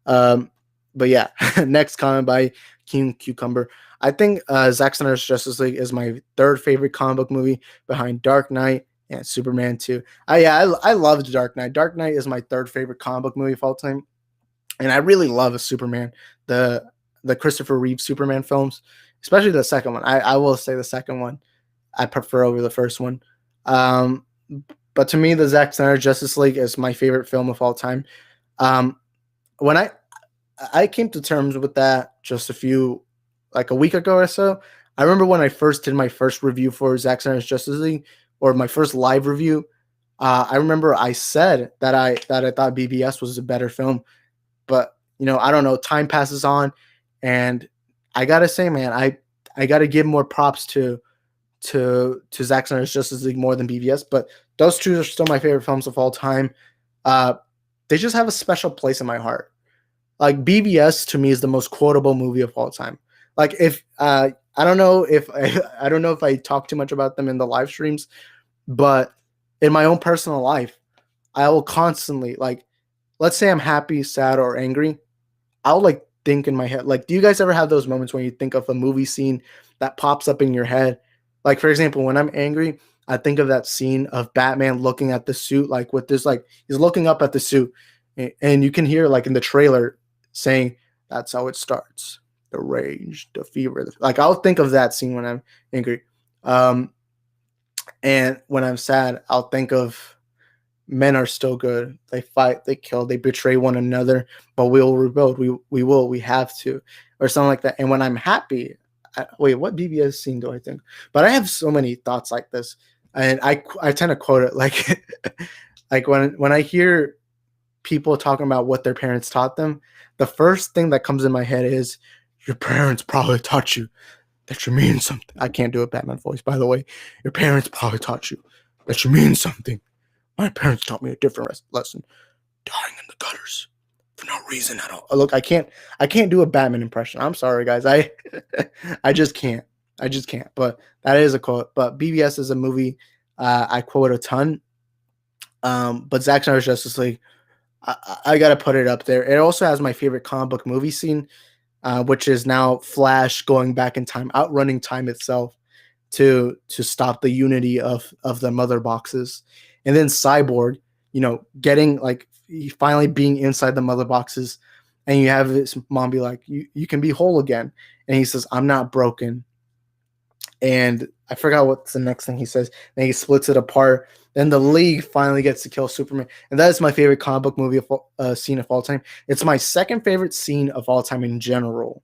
Um, but yeah, next comment by King Cucumber. I think Zack Snyder's Justice League is my third favorite comic book movie behind Dark Knight and Superman 2. I love Dark Knight. Dark Knight is my third favorite comic book movie of all time, and I really love a Superman. The Christopher Reeve Superman films, especially the second one. I will say the second one I prefer over the first one. Um, but to me, the Zack Snyder Justice League is my favorite film of all time. Um, when I came to terms with that just like a week ago or so. I remember when I first did my first review for Zack Snyder's Justice League, or my first live review. I remember I said that I thought BBS was a better film, but I don't know. Time passes on, and I gotta say, man, I gotta give more props to Zack Snyder's Justice League more than BVS, but those two are still my favorite films of all time. They just have a special place in my heart. Like BVS to me is the most quotable movie of all time. Like if I don't know if I don't know if I talk too much about them in the live streams, but in my own personal life, I will constantly like, let's say I'm happy, sad, or angry. I'll like think in my head. Like, do you guys ever have those moments when you think of a movie scene that pops up in your head? Like, for example, when I'm angry, I think of that scene of Batman looking at the suit, like with this, like he's looking up at the suit, and you can hear like in the trailer saying, "That's how it starts." The rage, the fever. Like I'll think of that scene when I'm angry, and when I'm sad, I'll think of men are still good. They fight, they kill, they betray one another, but we will rebuild. We have to, or something like that. And when I'm happy, wait, what BBS scene do I think? But I have so many thoughts like this, and I tend to quote it like like when I hear people talking about what their parents taught them, the first thing that comes in my head is your parents probably taught you that you mean something. I can't do a Batman voice, by the way. Your parents probably taught you that you mean something. My parents taught me a different lesson. Dying in the gutters for no reason at all. Look, I can't do a Batman impression. I'm sorry, guys. I just can't. I just can't. But that is a quote. But BBS is a movie I quote a ton. But Zack Snyder's Justice League, I gotta put it up there. It also has my favorite comic book movie scene, which is now Flash going back in time, outrunning time itself to stop the unity of the mother boxes, and then Cyborg, getting like finally being inside the mother boxes, and you have his mom be like, you can be whole again, and he says, I'm not broken, and I forgot what's the next thing he says. Then he splits it apart. Then the League finally gets to kill Superman, and that is my favorite comic book movie scene of all time. It's my second favorite scene of all time in general.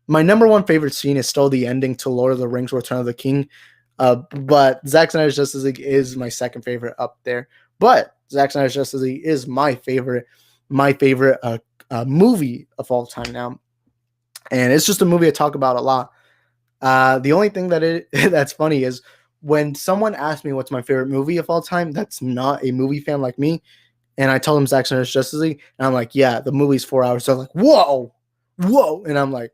My number one favorite scene is still the ending to Lord of the Rings: Return of the King, but Zack Snyder's Justice League is my second favorite up there. But Zack Snyder's Justice League is my favorite movie of all time now, and it's just a movie I talk about a lot. The only thing that's funny is when someone asks me what's my favorite movie of all time, that's not a movie fan like me, and I tell them Zack Snyder's Justice League, and I'm like, yeah, the movie's 4 hours. So they're like, whoa, and I'm like,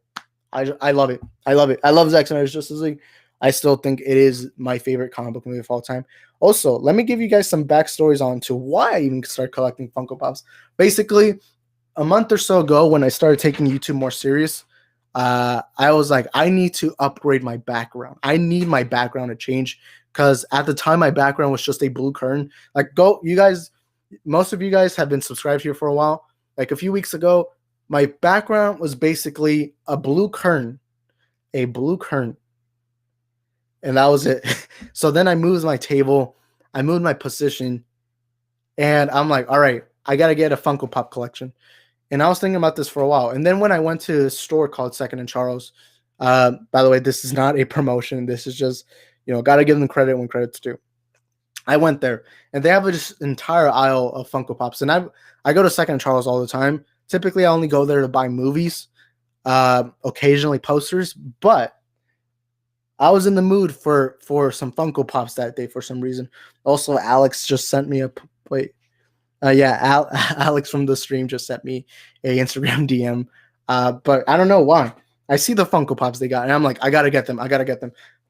I love it. I love it. I love Zack Snyder's Justice League. I still think it is my favorite comic book movie of all time. Also, let me give you guys some backstories on to why I even started collecting Funko Pops. Basically, a month or so ago, when I started taking YouTube more serious, I was like, I need to upgrade my background. I need my background to change because at the time, my background was just a blue curtain. Like, you guys, most of you guys have been subscribed here for a while. Like a few weeks ago, my background was basically a blue curtain, and that was it. So then I moved my table, I moved my position, and I'm like, all right, I got to get a Funko Pop collection. And I was thinking about this for a while. And then when I went to a store called Second and Charles, by the way, this is not a promotion. This is just, got to give them credit when credit's due. I went there, and they have this entire aisle of Funko Pops. And I go to Second and Charles all the time. Typically, I only go there to buy movies, occasionally posters, but I was in the mood for some Funko Pops that day for some reason. Also, Alex just sent me Alex from the stream just sent me a Instagram DM. But I don't know why. I see the Funko Pops they got, and I'm like, I gotta get them.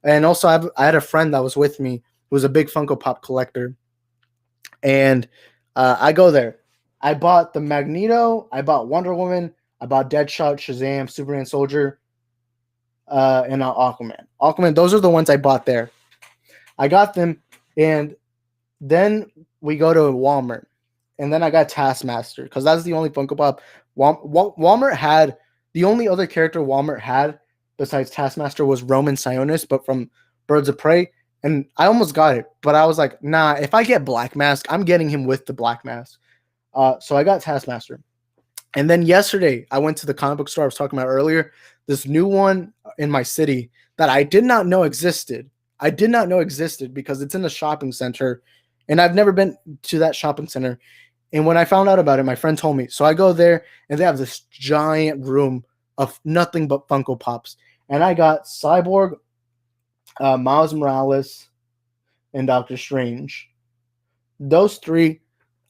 And also, I had a friend that was with me who was a big Funko Pop collector, and I go there. I bought the Magneto. I bought Wonder Woman. I bought Deadshot, Shazam, Superman Soldier, and Aquaman. Aquaman. Those are the ones I bought there. I got them, and then we go to Walmart. And then I got Taskmaster because that's the only Funko Pop Walmart had. The only other character Walmart had besides Taskmaster was Roman Sionis, but from Birds of Prey. And I almost got it, but I was like, nah, if I get Black Mask, I'm getting him with the Black Mask. So I got Taskmaster. And then yesterday, I went to the comic book store I was talking about earlier. This new one in my city that I did not know existed. Because it's in a shopping center, and I've never been to that shopping center. And when I found out about it, my friend told me. So I go there, and they have this giant room of nothing but Funko Pops. And I got Cyborg, Miles Morales, and Doctor Strange. Those three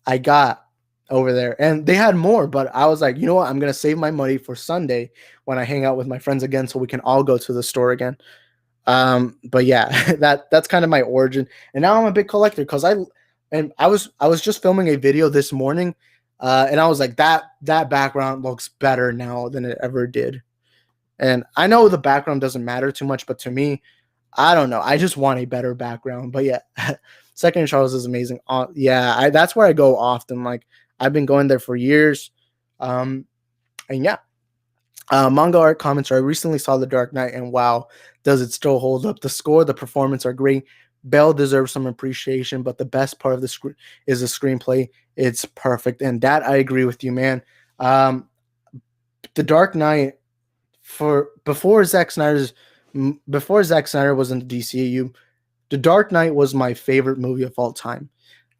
I got over there. And they had more, but I was like, you know what? I'm going to save my money for Sunday when I hang out with my friends again so we can all go to the store again. But yeah, that's kind of my origin. And now I'm a big collector because I was just filming a video this morning, and I was like, that background looks better now than it ever did. And I know the background doesn't matter too much, but to me, I don't know. I just want a better background. But yeah, Second and Charles is amazing. That's where I go often. Like I've been going there for years. And yeah. Manga art comments. I recently saw The Dark Knight, and wow, does it still hold up? The score, the performance are great. Bell deserves some appreciation, but the best part of the is the screenplay. It's perfect, and that I agree with you, man. The Dark Knight, before Zack Snyder was in the DCU, The Dark Knight was my favorite movie of all time,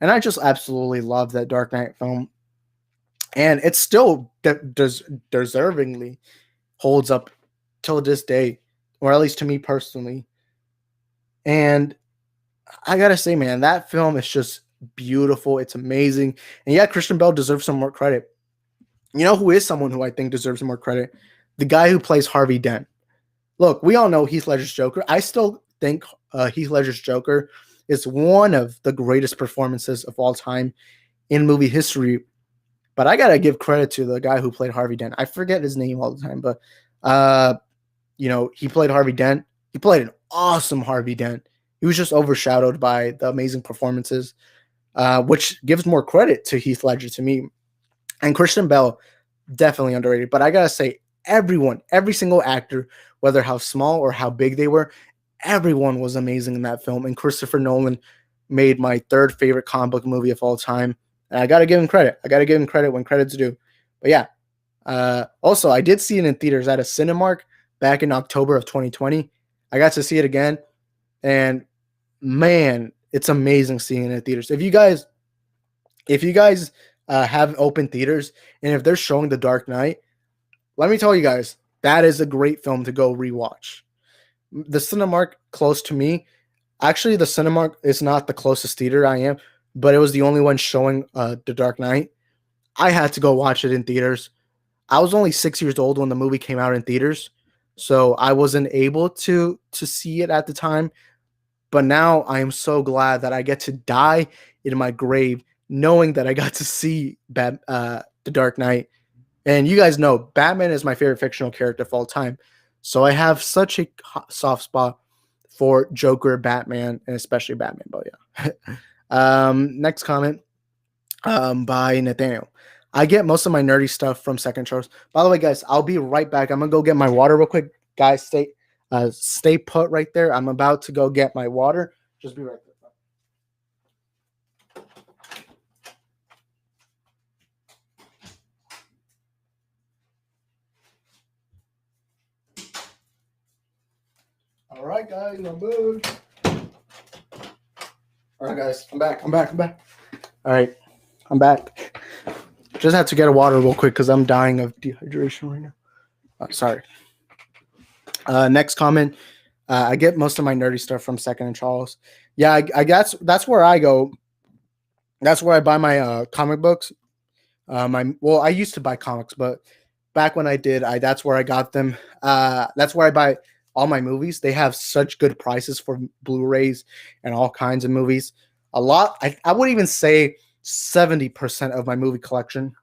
and I just absolutely love that Dark Knight film. And it still deservingly holds up till this day, or at least to me personally. And I gotta say, man, that film is just beautiful. It's amazing. And yeah, Christian Bale deserves some more credit. You know who is someone who I think deserves more credit? The guy who plays Harvey Dent. Look, we all know Heath Ledger's Joker. I still think Heath Ledger's Joker is one of the greatest performances of all time in movie history. But I gotta give credit to the guy who played Harvey Dent. I forget his name all the time, but uh, he played Harvey Dent. He played an awesome Harvey Dent. He was just overshadowed by the amazing performances, which gives more credit to Heath Ledger to me. And Christian Bale, definitely underrated. But I gotta say, everyone, every single actor, whether how small or how big they were, everyone was amazing in that film. And Christopher Nolan made my third favorite comic book movie of all time. And I gotta give him credit. I gotta give him credit when credit's due. But yeah. Also, I did see it in theaters at a Cinemark back in October of 2020. I got to see it again, and man, it's amazing seeing it in theaters. If you guys have open theaters, and if they're showing The Dark Knight, let me tell you guys, that is a great film to go rewatch. The Cinemark close to me, actually, the Cinemark is not the closest theater I am, but it was the only one showing The Dark Knight. I had to go watch it in theaters. I was only 6 years old when the movie came out in theaters, so I wasn't able to see it at the time. But now I am so glad that I get to die in my grave knowing that I got to see The Dark Knight. And you guys know Batman is my favorite fictional character of all time. So I have such a soft spot for Joker, Batman, and especially Batman. But yeah. Next comment by Nathaniel. I get most of my nerdy stuff from Second Charles. By the way, guys, I'll be right back. I'm gonna go get my water real quick. Guys, stay put right there. I'm about to go get my water. Just be right there. All right, guys, I'm back. All right, guys, I'm back. All right, I'm back. Just have to get a water real quick because I'm dying of dehydration right now. Sorry. Next comment. I get most of my nerdy stuff from Second and Charles. Yeah, I guess that's where I go. That's where I buy my comic books. I used to buy comics, but back when I did, that's where I got them. That's where I buy all my movies. They have such good prices for Blu-rays and all kinds of movies. A lot. I would even say 70% of my movie collection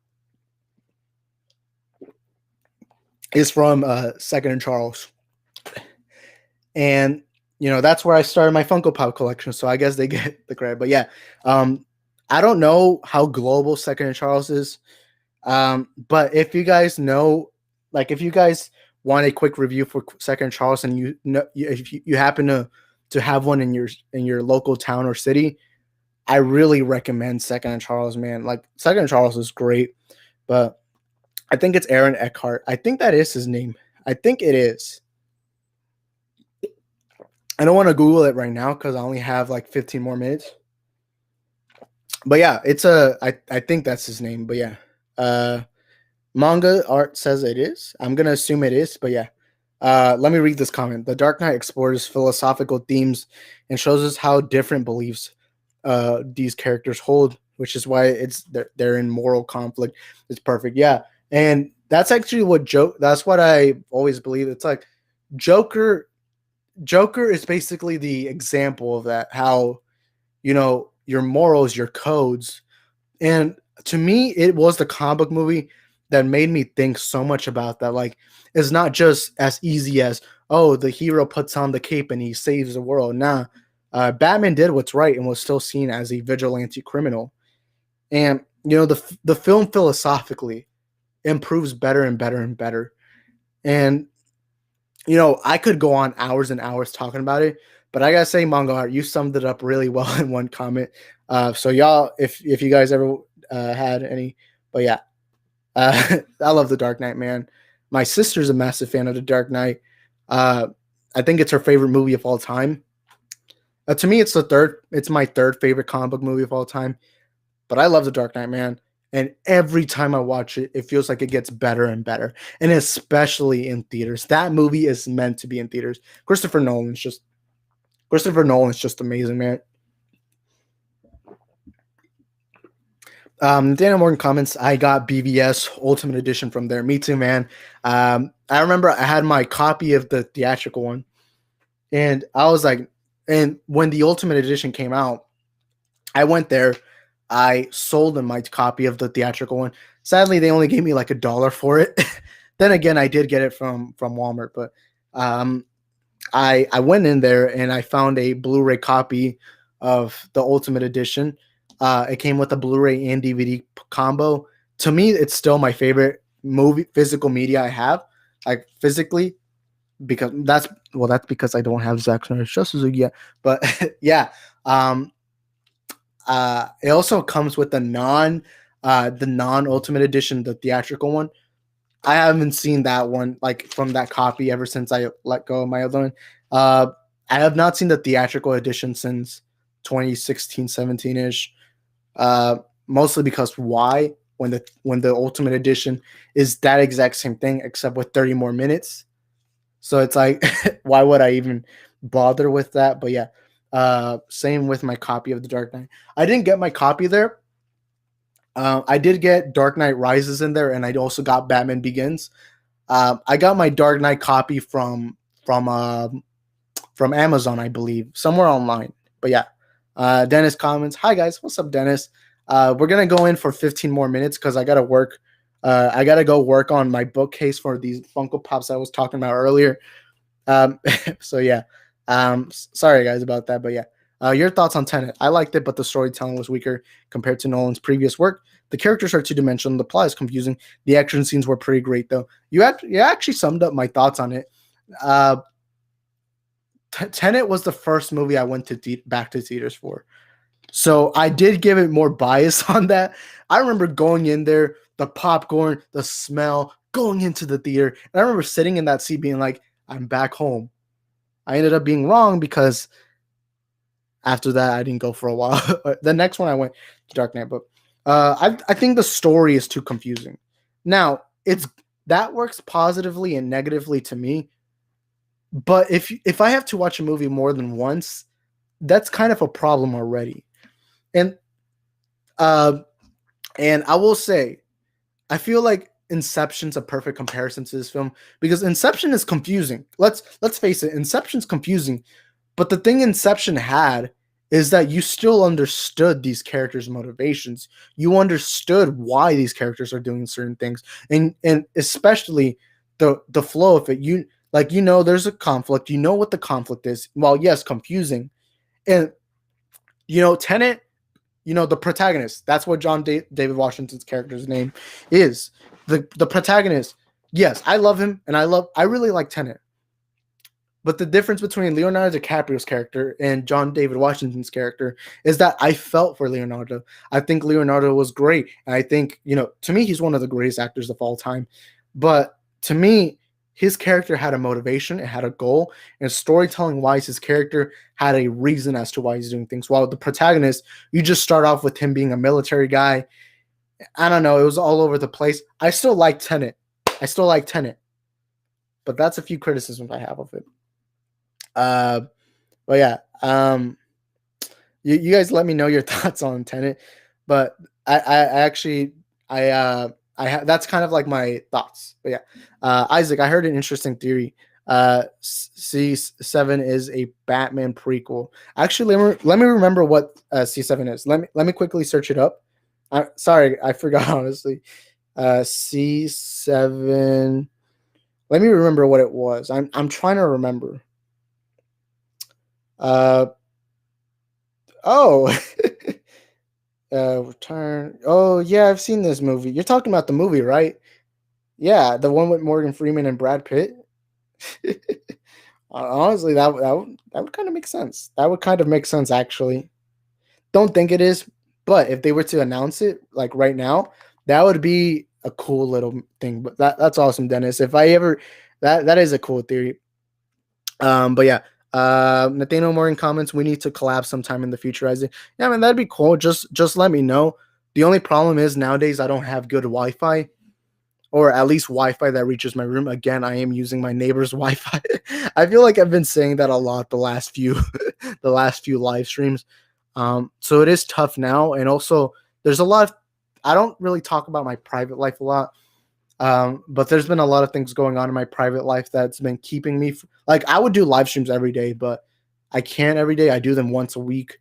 is from Second and Charles. And that's where I started my Funko Pop collection. So I guess they get the credit. But yeah, I don't know how global Second and Charles is. But if you guys know, like if you guys want a quick review for Second and Charles, and if you happen to have one in your local town or city, I really recommend Second and Charles, man. Like Second and Charles is great, but I think it's Aaron Eckhart. I think that is his name. I think it is. I don't want to Google it right now because I only have like 15 more minutes. But yeah, I think that's his name. But yeah, Manga Art says it is. I'm gonna assume it is. But yeah, let me read this comment. The Dark Knight explores philosophical themes and shows us how different beliefs these characters hold, which is why they're in moral conflict. It's perfect. Yeah, and that's actually that's what I always believe. It's like Joker is basically the example of that, how your morals, your codes. And to me, it was the comic book movie that made me think so much about that. Like, it's not just as easy as, oh, the hero puts on the cape and he saves the world. Nah, Batman did what's right and was still seen as a vigilante criminal. And the film philosophically improves better and better and better. And I could go on hours and hours talking about it, but I gotta say, Manga Art, you summed it up really well in one comment. So y'all, if you guys ever had any, but yeah, I love The Dark Knight, man. My sister's a massive fan of The Dark Knight. I think it's her favorite movie of all time. To me, it's my third favorite comic book movie of all time. But I love The Dark Knight, man. And every time I watch it, it feels like it gets better and better. And especially in theaters. That movie is meant to be in theaters. Christopher Nolan's just amazing, man. Daniel Morgan comments, I got BVS Ultimate Edition from there. Me too, man. I remember I had my copy of the theatrical one. And I was like, and when the Ultimate Edition came out, I went there. I sold them my copy of the theatrical one. Sadly, they only gave me like $1 for it. Then again, I did get it from Walmart, but um, I went in there and I found a Blu-ray copy of the Ultimate Edition. It came with a Blu-ray and DVD combo. To me, it's still my favorite movie physical media I have, like physically, because that's because I don't have Zack Snyder's Justice League yet. But yeah, um, it also comes with the non Ultimate Edition, the theatrical one. I haven't seen that one like from that copy ever since I let go of my other one. Uh, I have not seen the theatrical edition since 2016, 17 ish. Uh, Mostly because why? When the Ultimate Edition is that exact same thing except with 30 more minutes. So it's like, why would I even bother with that? But yeah, same with my copy of The Dark Knight. I didn't get my copy there. I did get Dark Knight Rises in there, and I also got Batman Begins. I got my Dark Knight copy from Amazon, I believe, somewhere online. But yeah, Dennis comments, "Hi guys, what's up, Dennis? We're gonna go in for 15 more minutes because I gotta work. I gotta go work on my bookcase for these Funko Pops I was talking about earlier. Um, so yeah, sorry guys about that, but yeah. Your thoughts on Tenet? I liked it, but the storytelling was weaker compared to Nolan's previous work. The characters are two-dimensional. The plot is confusing. The action scenes were pretty great, though. You actually summed up my thoughts on it. Uh, Tenet was the first movie I went to back to theaters for, so I did give it more bias on that. I remember going in there, the popcorn, the smell, going into the theater, and I remember sitting in that seat being like, "I'm back home." I ended up being wrong because after that, I didn't go for a while. The next one I went to Dark Knight, but I think the story is too confusing. Now it's that works positively and negatively to me, but if I have to watch a movie more than once, that's kind of a problem already. And uh, and I will say, I feel like Inception's a perfect comparison to this film because Inception is confusing. Let's face it, Inception's confusing. But the thing Inception had is that you still understood these characters' motivations. You understood why these characters are doing certain things, and especially the flow of it. There's a conflict. You know what the conflict is. Well, yes, confusing, and Tenet. The protagonist. That's what David Washington's character's name is. The protagonist. Yes, I love him, and I really like Tenet. But the difference between Leonardo DiCaprio's character and John David Washington's character is that I felt for Leonardo. I think Leonardo was great. And I think, to me, he's one of the greatest actors of all time. But to me, his character had a motivation, it had a goal, and storytelling wise, his character had a reason as to why he's doing things. While the protagonist, you just start off with him being a military guy. I don't know, it was all over the place. I still like Tenet. But that's a few criticisms I have of it. Uh, but yeah, you guys let me know your thoughts on Tenet. But I actually that's kind of like my thoughts. But yeah, Isaac, I heard an interesting theory. C7 is a Batman prequel. Actually, let me remember what C7 is. Let me quickly search it up. Sorry, I forgot honestly. C7. Let me remember what it was. I'm trying to remember. Uh oh. Return. Oh yeah, I've seen this movie. You're talking about the movie, right? Yeah, the one with Morgan Freeman and Brad Pitt. Honestly, that would kind of make sense. That would kind of make sense actually. Don't think it is, but if they were to announce it like right now, that would be a cool little thing. But that's awesome, Dennis. If I ever that is a cool theory. But yeah, Nathaniel Morgan comments, we need to collab sometime in the future, Isaac. Yeah, man, that'd be cool. Just let me know. The only problem is nowadays I don't have good Wi-Fi, or at least Wi-Fi that reaches my room. Again, I am using my neighbor's Wi-Fi. I feel like I've been saying that a lot the last few the last few live streams. So it is tough now, and also there's a lot of I don't really talk about my private life a lot. But there's been a lot of things going on in my private life that's been keeping me like I would do live streams every day, but I can't every day. I do them once a week.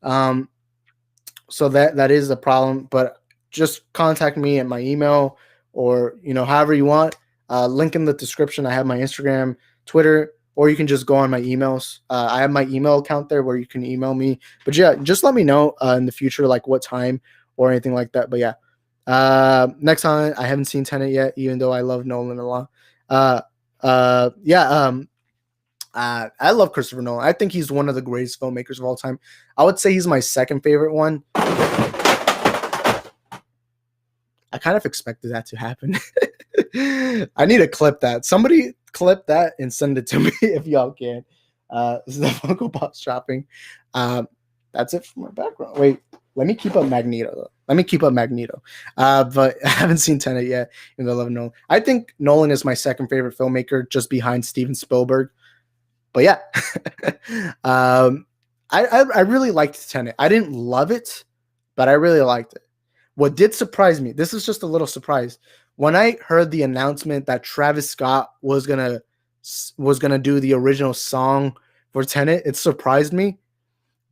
So that is a problem. But just contact me at my email or however you want. Link in the description. I have my Instagram, Twitter, or you can just go on my emails. I have my email account there where you can email me. But yeah, just let me know in the future like what time or anything like that. But yeah, next time I haven't seen Tenet yet, even though I love Nolan a lot. Yeah. I love Christopher Nolan. I think he's one of the greatest filmmakers of all time. I would say he's my second favorite one. I kind of expected that to happen. I need to clip that. Somebody clip that and send it to me if y'all can. This is the Funko Pop shopping. That's it for my background. Wait, let me keep up Magneto. But I haven't seen Tenet yet, even though I love Nolan. I think Nolan is my second favorite filmmaker, just behind Steven Spielberg. But yeah, I really liked Tenet. I didn't love it, but I really liked it. What did surprise me, this is just a little surprise, when I heard the announcement that Travis Scott was gonna do the original song for Tenet, it surprised me,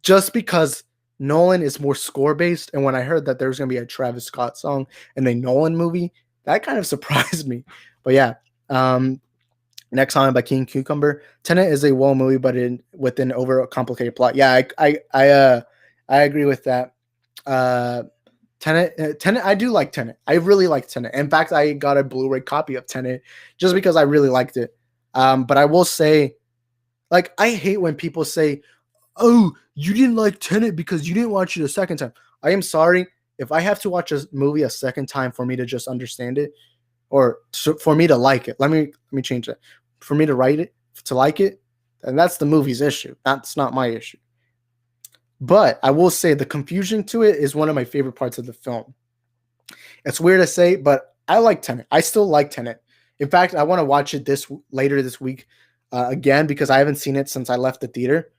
just because Nolan is more score based, and when I heard that there was gonna be a Travis Scott song in a Nolan movie, that kind of surprised me. But yeah, Next Time by King Cucumber. Tenet is a well movie, but with an over complicated plot. Yeah, I agree with that. Tenet, I do like Tenet. I really like Tenet. In fact, I got a Blu-ray copy of Tenet just because I really liked it. But I will say, like, I hate when people say, "Oh, you didn't like Tenet because you didn't watch it a second time." I am sorry if I have to watch a movie a second time for me to just understand it, or for me to like it. Let me change that. For me to write it, to like it, and that's the movie's issue. That's not my issue. But I will say the confusion to it is one of my favorite parts of the film. It's weird to say, but I like Tenet. I still like Tenet. In fact, I want to watch it later this week again because I haven't seen it since I left the theater.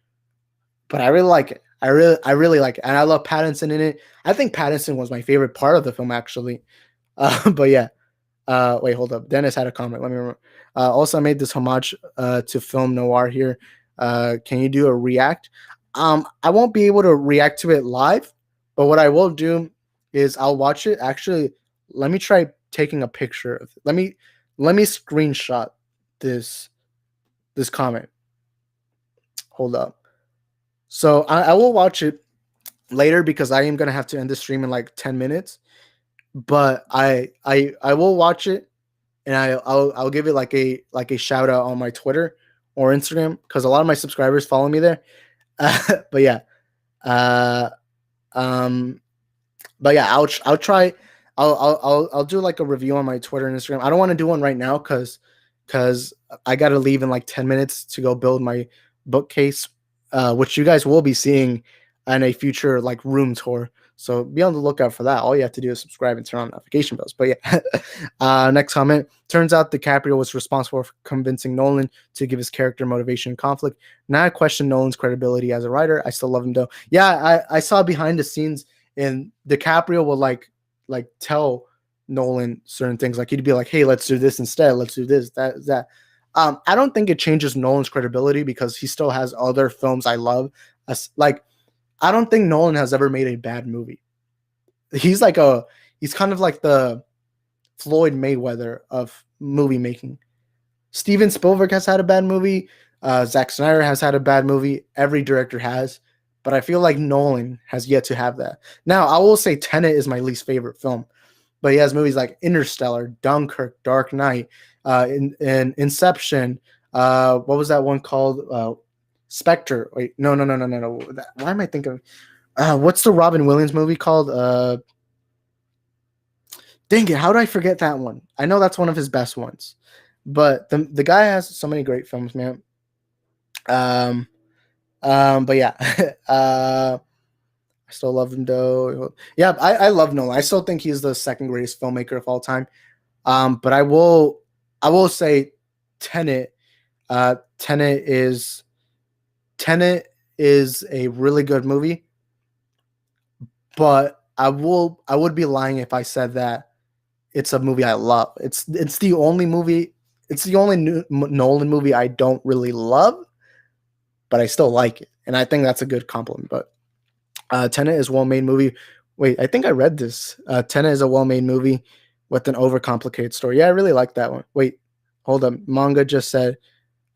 But I really like it. I really like it, and I love Pattinson in it. I think Pattinson was my favorite part of the film, actually. But yeah. Wait, hold up. Dennis had a comment. Let me remember. Also, I made this homage to film noir here. Can you do a react? I won't be able to react to it live, but what I will do is I'll watch it. Actually, let me try taking a picture of it. Let me screenshot this comment. Hold up. So I will watch it later because I am gonna have to end the stream in like 10 minutes. But I will watch it, and I'll give it like a shout out on my Twitter or Instagram because a lot of my subscribers follow me there. But yeah, but yeah, I'll try. I'll do like a review on my Twitter and Instagram. I don't want to do one right now because I got to leave in like 10 minutes to go build my bookcase, which you guys will be seeing in a future like room tour. So be on the lookout for that. All you have to do is subscribe and turn on notification bells. But yeah, next comment. Turns out DiCaprio was responsible for convincing Nolan to give his character motivation and conflict. Now I question Nolan's credibility as a writer. I still love him though. Yeah, I saw behind the scenes, and DiCaprio will like tell Nolan certain things. Like he'd be like, "Hey, let's do this instead. Let's do this, that." I don't think it changes Nolan's credibility because he still has other films I love. Like, I don't think Nolan has ever made a bad movie. He's kind of like the Floyd Mayweather of movie making. Steven Spielberg has had a bad movie. Zack Snyder has had a bad movie. Every director has. But I feel like Nolan has yet to have that. Now, I will say Tenet is my least favorite film. But he has movies like Interstellar, Dunkirk, Dark Knight, Inception. What was that one called? Spectre. Wait, no. Why am I thinking? What's the Robin Williams movie called? Dang it! How do I forget that one? I know that's one of his best ones, but the guy has so many great films, man. But yeah, I still love him though. Yeah, I love Nolan. I still think he's the second greatest filmmaker of all time. But I will say Tenet. Tenet is a really good movie, but I would be lying if I said that it's a movie I love. It's the only movie. It's the only Nolan movie I don't really love, but I still like it, and I think that's a good compliment. But Tenet is a well-made movie Wait, I think I read this. Tenet is a well-made movie with an overcomplicated story. Yeah, I really like that one. Wait, hold up. Manga just said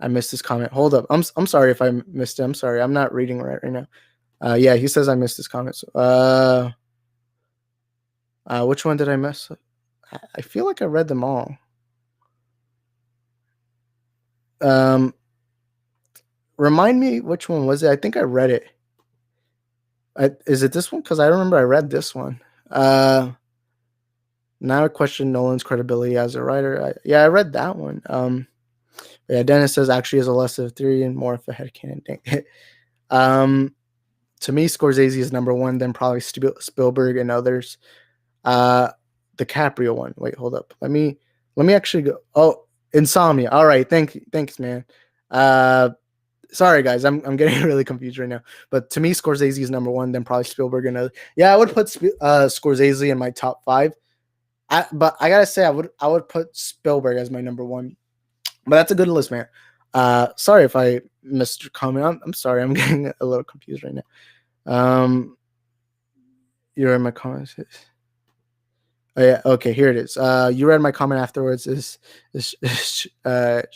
I missed his comment. Hold up. I'm sorry if I missed it. I'm sorry. I'm not reading right now. Yeah, he says I missed his comment. So, which one did I miss? I feel like I read them all. Um, Remind me which one was it? I think I read it. Is it this one? Because I remember I read this one. Now I question Nolan's credibility as a writer. Yeah, I read that one. Yeah, Dennis says actually is a less of three and more of a headcanon thing. um, to me, Scorsese is number one, then probably Spielberg and others. Uh, the Caprio one. Wait, hold up. Let me actually go. Oh, Insomnia. All right, thanks, man. Sorry guys, I'm getting really confused right now. But to me, Scorsese is number one, then probably Spielberg and other. Yeah, I would put Scorsese in my top five. But I gotta say, I would put Spielberg as my number one. But that's a good list, man. Sorry if I missed your comment. I'm sorry. I'm getting a little confused right now. You're in my comments. Oh yeah. Okay. Here it is. You read my comment afterwards. Is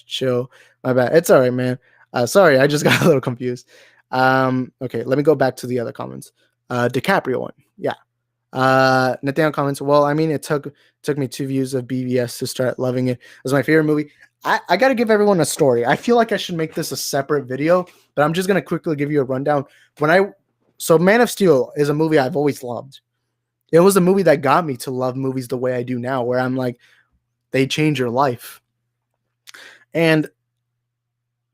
chill. My bad. It's all right, man. Sorry, I just got a little confused. Okay. Let me go back to the other comments. DiCaprio one. Yeah. Nathaniel comments, well, I mean, it took me 2 views of BVS to start loving it. It was my favorite movie. I got to give everyone a story. I feel like I should make this a separate video, but I'm just going to quickly give you a rundown. So Man of Steel is a movie I've always loved. It was a movie that got me to love movies the way I do now, where I'm like, they change your life. And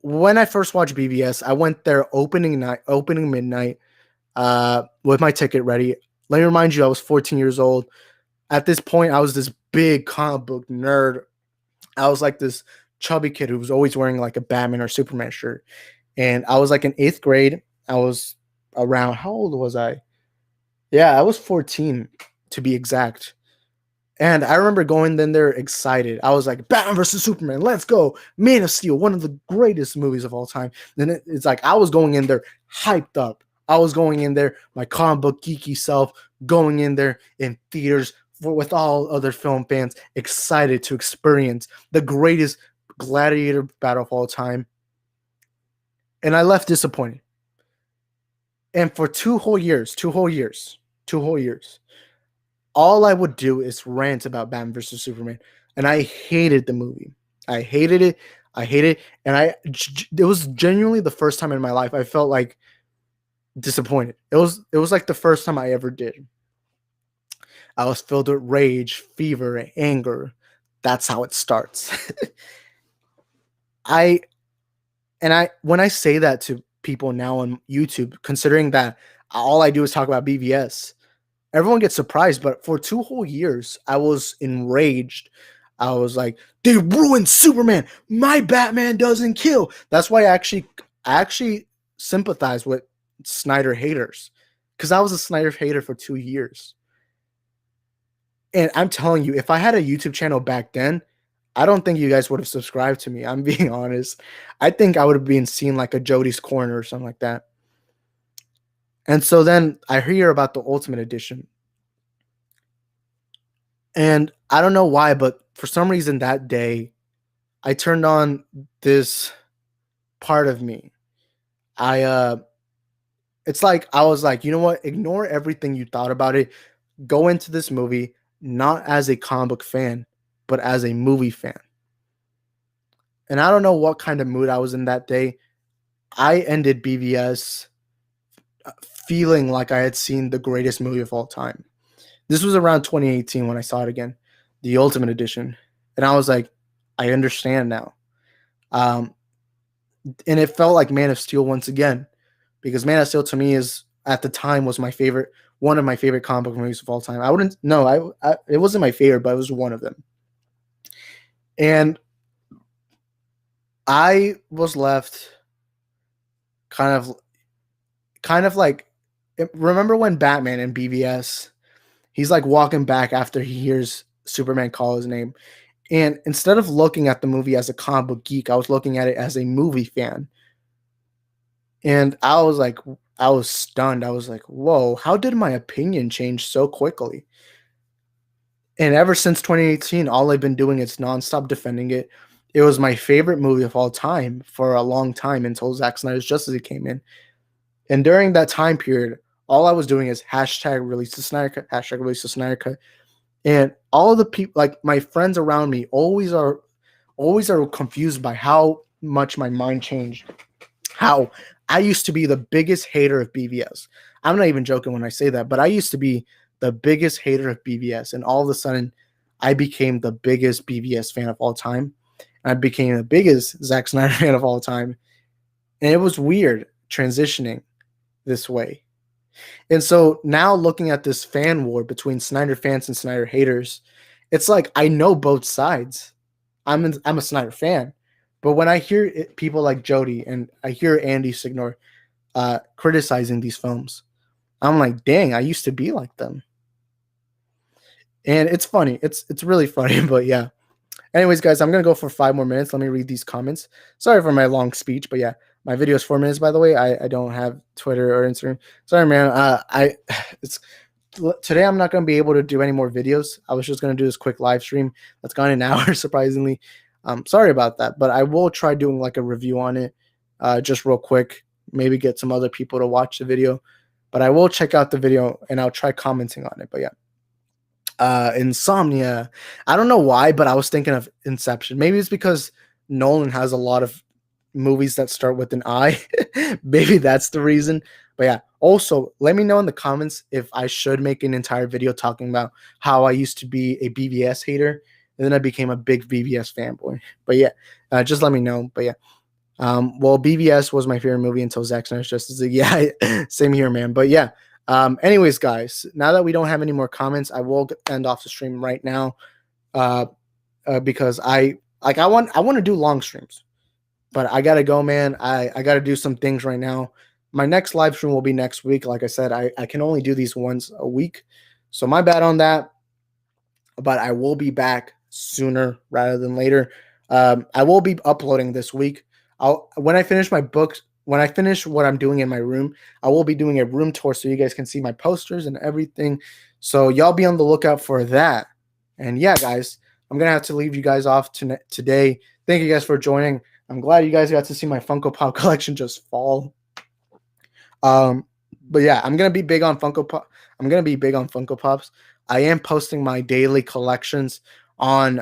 when I first watched BVS, I went there opening midnight, with my ticket ready. Let me remind you, I was 14 years old. At this point, I was this big comic book nerd. I was like this chubby kid who was always wearing like a Batman or Superman shirt. And I was like in 8th grade. I was around, how old was I? Yeah, I was 14 to be exact. And I remember going in there excited. I was like, Batman versus Superman, let's go. Man of Steel, one of the greatest movies of all time. Then it's like I was going in there hyped up. I was going in there, my comic book geeky self, going in there in theaters with all other film fans, excited to experience the greatest gladiator battle of all time. And I left disappointed. And for 2 whole years, all I would do is rant about Batman versus Superman, and I hated the movie. I hated it. And it was genuinely the first time in my life I felt like disappointed. It was like the first time I ever did. I was filled with rage, fever, and anger. That's how it starts. I when I say that to people now on YouTube, considering that all I do is talk about BVS, everyone gets surprised. But for 2 whole years, I was enraged. I was like, they ruined Superman. My Batman doesn't kill. That's why I actually sympathize with Snyder haters, because I was a Snyder hater for 2 years. And I'm telling you, if I had a YouTube channel back then, I don't think you guys would have subscribed to me. I'm being honest. I think I would have been seen like a Jody's Corner or something like that. And so then I hear about the Ultimate Edition. And I don't know why, but for some reason that day, I turned on this part of me. It's like I was like, you know what? Ignore everything you thought about it. Go into this movie not as a comic book fan, but as a movie fan. And I don't know what kind of mood I was in that day. I ended BVS feeling like I had seen the greatest movie of all time. This was around 2018 when I saw it again, the Ultimate Edition. And I was like, I understand now. Um, and it felt like Man of Steel once again, because Man of Steel to me is at the time was one of my favorite comic book movies of all time. I wouldn't no, it wasn't my favorite, but it was one of them. And I was left kind of like, remember when Batman in BVS, he's like walking back after he hears Superman call his name. And instead of looking at the movie as a comic book geek, I was looking at it as a movie fan. And I was like, I was stunned. I was like, "Whoa, how did my opinion change so quickly?" And ever since 2018, all I've been doing is nonstop defending it. It was my favorite movie of all time for a long time until Zack Snyder's Justice League came in. And during that time period, all I was doing is hashtag release the Snyder Cut, hashtag release the Snyder Cut. And all the people, like my friends around me, always are confused by how much my mind changed. How I used to be the biggest hater of BVS. I'm not even joking when I say that, but I used to be the biggest hater of BVS, and all of a sudden, I became the biggest BVS fan of all time. I became the biggest Zack Snyder fan of all time, and it was weird transitioning this way. And so now looking at this fan war between Snyder fans and Snyder haters, it's like I know both sides. I'm a Snyder fan, but when I hear people like Jody and I hear Andy Signor criticizing these films, I'm like, dang, I used to be like them. And it's funny. It's really funny, but yeah. Anyways, guys, I'm gonna go for 5 more minutes. Let me read these comments. Sorry for my long speech, but yeah, my video is 4 minutes. By the way, I don't have Twitter or Instagram. Sorry, man. It's today. I'm not gonna be able to do any more videos. I was just gonna do this quick live stream that's gone an hour, surprisingly. Sorry about that, but I will try doing like a review on it, just real quick. Maybe get some other people to watch the video, but I will check out the video and I'll try commenting on it. But yeah. Insomnia. I don't know why, but I was thinking of Inception. Maybe it's because Nolan has a lot of movies that start with an I. Maybe that's the reason. But yeah, also let me know in the comments if I should make an entire video talking about how I used to be a BVS hater and then I became a big BVS fanboy. But yeah, just let me know. But yeah. Well, BVS was my favorite movie until Zack Snyder's Justice League. Yeah, same here, man. But yeah. Anyways, guys, now that we don't have any more comments, I will end off the stream right now. Uh, because I want to do long streams, but I gotta go, man. I gotta do some things right now. My next live stream will be next week. Like I said, I can only do these once a week, so my bad on that. But I will be back sooner rather than later. I will be uploading this week. When I finish my books, when I finish what I'm doing in my room, I will be doing a room tour so you guys can see my posters and everything. So y'all be on the lookout for that. And yeah, guys, I'm gonna have to leave you guys off today. Thank you guys for joining. I'm glad you guys got to see my Funko Pop collection just fall. But yeah, I'm gonna be big on Funko Pop. I'm gonna be big on Funko Pops. I am posting my daily collections on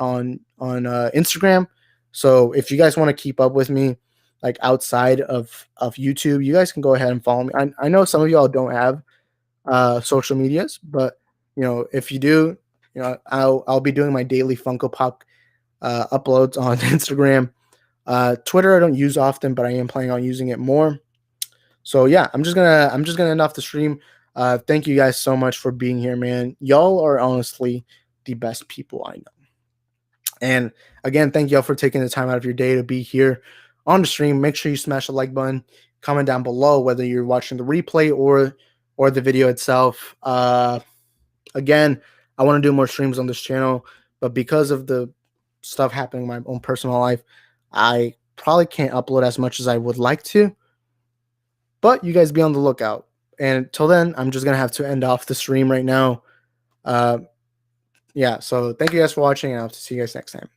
Instagram. So if you guys want to keep up with me, like outside of YouTube, you guys can go ahead and follow me. I know some of y'all don't have social medias, but if you do, I'll be doing my daily Funko Pop uploads on Instagram. Twitter I don't use often, but I am planning on using it more. So yeah, I'm just gonna end off the stream. Thank you guys so much for being here, man. Y'all are honestly the best people I know. And again, thank y'all for taking the time out of your day to be here on the stream. Make sure you smash the like button. Comment down below whether you're watching the replay or the video itself. Again, I want to do more streams on this channel, but because of the stuff happening in my own personal life, I probably can't upload as much as I would like to. But you guys be on the lookout. And till then, I'm just gonna have to end off the stream right now. Yeah, so thank you guys for watching, and I'll see you guys next time.